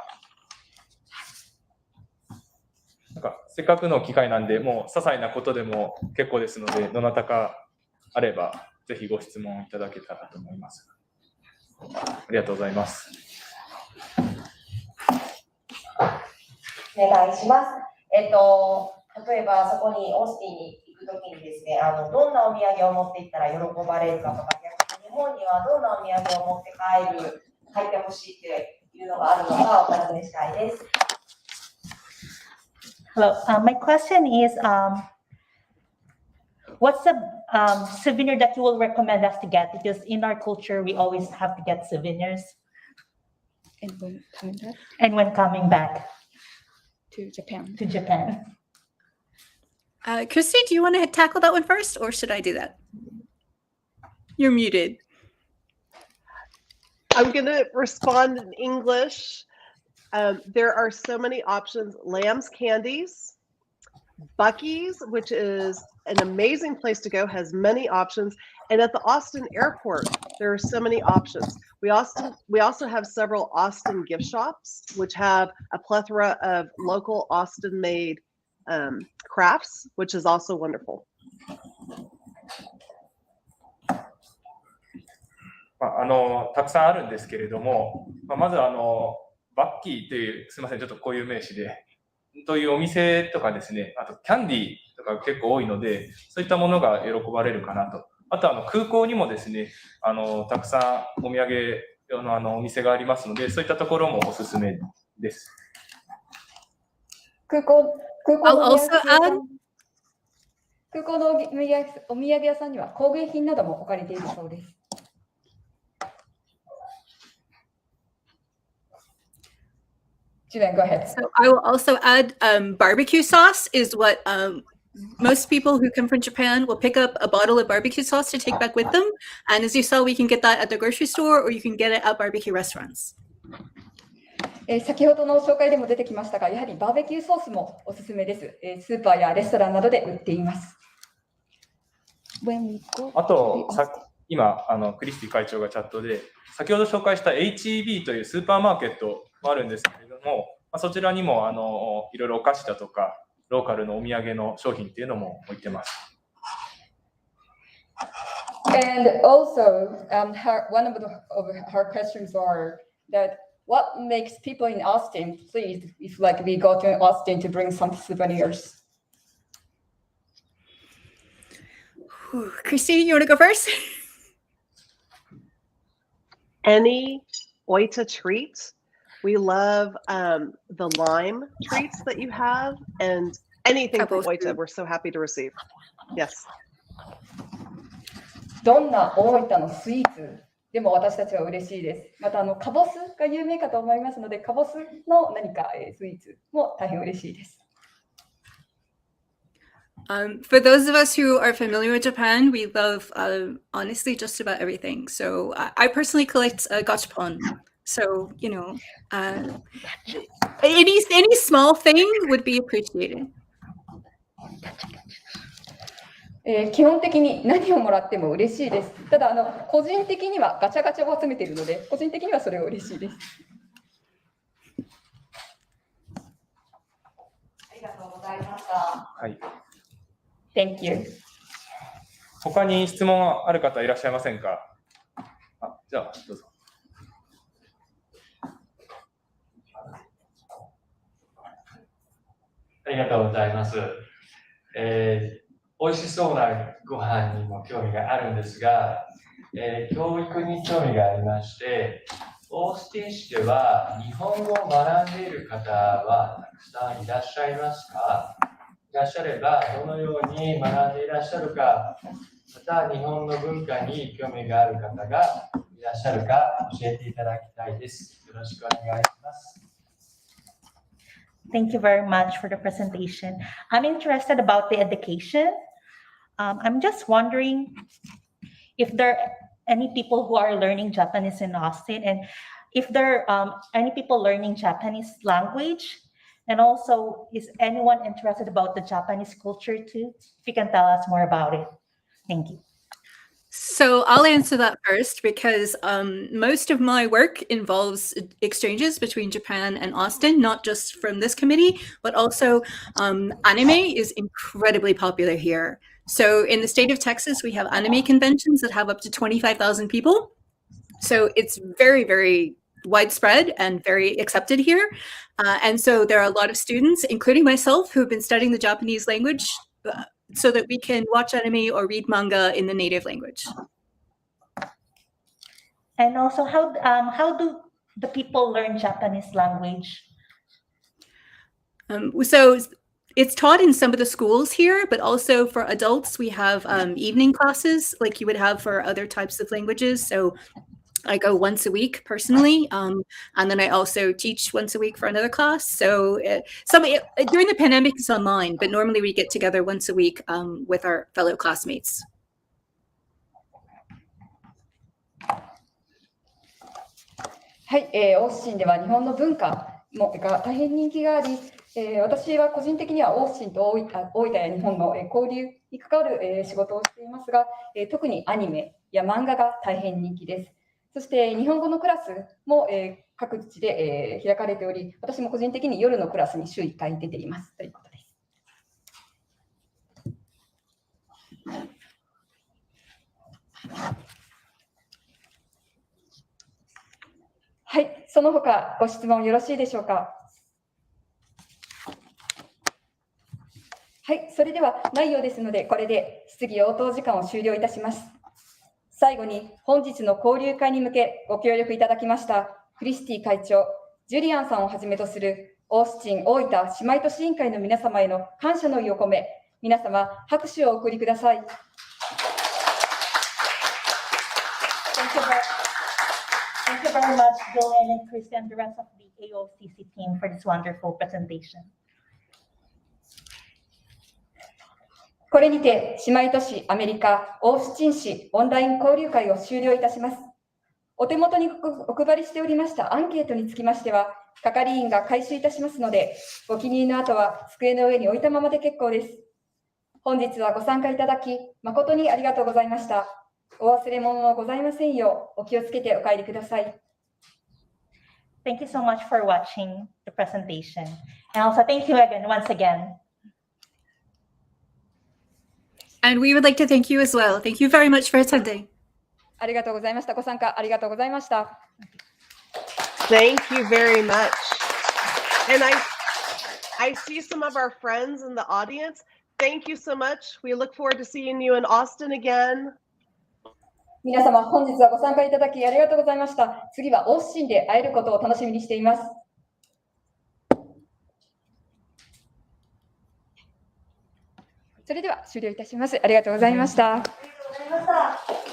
なんかせっかくの機会なんで、もう些細なことでも結構ですので、どなたかあればぜひご質問いただけたらと思います。ありがとうございます。お願いします。例えばそこにオースティンに行くときにですね、どんなお土産を持っていったら喜ばれるかとか、逆に日本にはどんなお土産を持って帰ってほしいっていうのがあるのかお尋ねしたいです。Hello, my question is, what's a souvenir that you will recommend us to get? Because in our culture, we always have to get souvenirs. And when coming back to Japan. Christy, do you want to tackle that one first, or should I do that? You're muted. I'm going to respond in English. There are so many options. Lamb's Candies, Buc-ee's, which is an amazing place to go, has many options. And at the Austin airport, there are so many options. We also have several Austin gift shops, which have a plethora of local Austin-made crafts, which is also wonderful. たくさんあるんですけれども、まずバッキーという、すみません、ちょっと固有名詞で、というお店とかですね、あとキャンディーとか結構多いので、そういったものが喜ばれるかなと。あと空港にもですね、たくさんお土産のお店がありますので、そういったところもおすすめです。空港のお土産屋さんには工芸品なども置かれているそうです。Julian, go ahead. So I will also add barbecue sauce is what most people who come from Japan will pick up a bottle of barbecue sauce to take back with them. And as you saw, we can get that at the grocery store or you can get it at barbecue restaurants. 先ほどの紹介でも出てきましたが、やはりバーベキューソースもおすすめです。スーパーやレストランなどで売っています。あと、今クリスティ会長がチャットで、先ほど紹介した HEB というスーパーマーケットもあるんですけれども、そちらにもいろいろお菓子だとか、ローカルのお土産の商品っていうのも置いてます。And also, one of her questions are that what makes people in Austin pleased if we go to Austin to bring some souvenirs? Christy, you want to go first? Any Oita treat. We love the lime treats that you have and anything from Oita. We're so happy to receive. Yes. どんな大分のスイーツでも私たちは嬉しいです。またカボスが有名かと思いますので、カボスの何かスイーツも大変嬉しいです。For those of us who are familiar with Japan, we love honestly just about everything. So I personally collect gachapon. So any small thing would be appreciated. 基本的に何をもらっても嬉しいです。ただ個人的にはガチャガチャを集めているので、個人的にはそれは嬉しいです。ありがとうございました。はい。Thank you. 他に質問ある方いらっしゃいませんか？じゃあ、どうぞ。ありがとうございます。美味しそうなご飯にも興味があるんですが、教育に興味がありまして、オースティン市では日本語を学んでいる方はたくさんいらっしゃいますか？いらっしゃれば、どのように学んでいらっしゃるか、また日本の文化に興味がある方がいらっしゃるか教えていただきたいです。よろしくお願いします。Thank you very much for the presentation. I'm interested about the education. I'm just wondering if there are any people who are learning Japanese in Austin, and if there are any people learning Japanese language, and also is anyone interested about the Japanese culture too? If you can tell us more about it. Thank you. So I'll answer that first because most of my work involves exchanges between Japan and Austin, not just from this committee, but also anime is incredibly popular here. So in the state of Texas, we have anime conventions that have up to 25,000 people. So it's very, very widespread and very accepted here. And so there are a lot of students, including myself, who have been studying the Japanese language so that we can watch anime or read manga in the native language. And also, how do the people learn Japanese language? So it's taught in some of the schools here, but also for adults, we have evening classes like you would have for other types of languages. So I go once a week personally, and then I also teach once a week for another class. So during the pandemic, it's online, but normally we get together once a week with our fellow classmates. はい、オースティンでは日本の文化が大変人気があり、私は個人的にはオースティンと大分や日本の交流に関わる仕事をしていますが、特にアニメや漫画が大変人気です。そして日本語のクラスも各地で開かれており、私も個人的に夜のクラスに週1回出ていますということです。はい、その他ご質問よろしいでしょうか。はい、それではないようですので、これで質疑応答時間を終了いたします。最後に本日の交流会に向けご協力いただきましたクリスティ会長、ジュリアンさんをはじめとするオースティン・大分姉妹都市委員会の皆様への感謝の意を込め、皆様拍手をお送りください。Thank you very much, Julian and Christian, and the rest of the AOCC team for this wonderful presentation. これにて姉妹都市アメリカオースティン市オンライン交流会を終了いたします。お手元にお配りしておりましたアンケートにつきましては、係員が回収いたしますので、ご記入の後は机の上に置いたままで結構です。本日はご参加いただき、誠にありがとうございました。お忘れ物のございませんよう、お気をつけてお帰りください。Thank you so much for watching the presentation. And also thank you again, once again. And we would like to thank you as well. Thank you very much for attending. ありがとうございました。ご参加ありがとうございました。Thank you very much. And I see some of our friends in the audience. Thank you so much. We look forward to seeing you in Austin again. 皆様、本日はご参加いただきありがとうございました。次はオースティンで会えることを楽しみにしています。それでは終了いたします。ありがとうございました。ありがとうございました。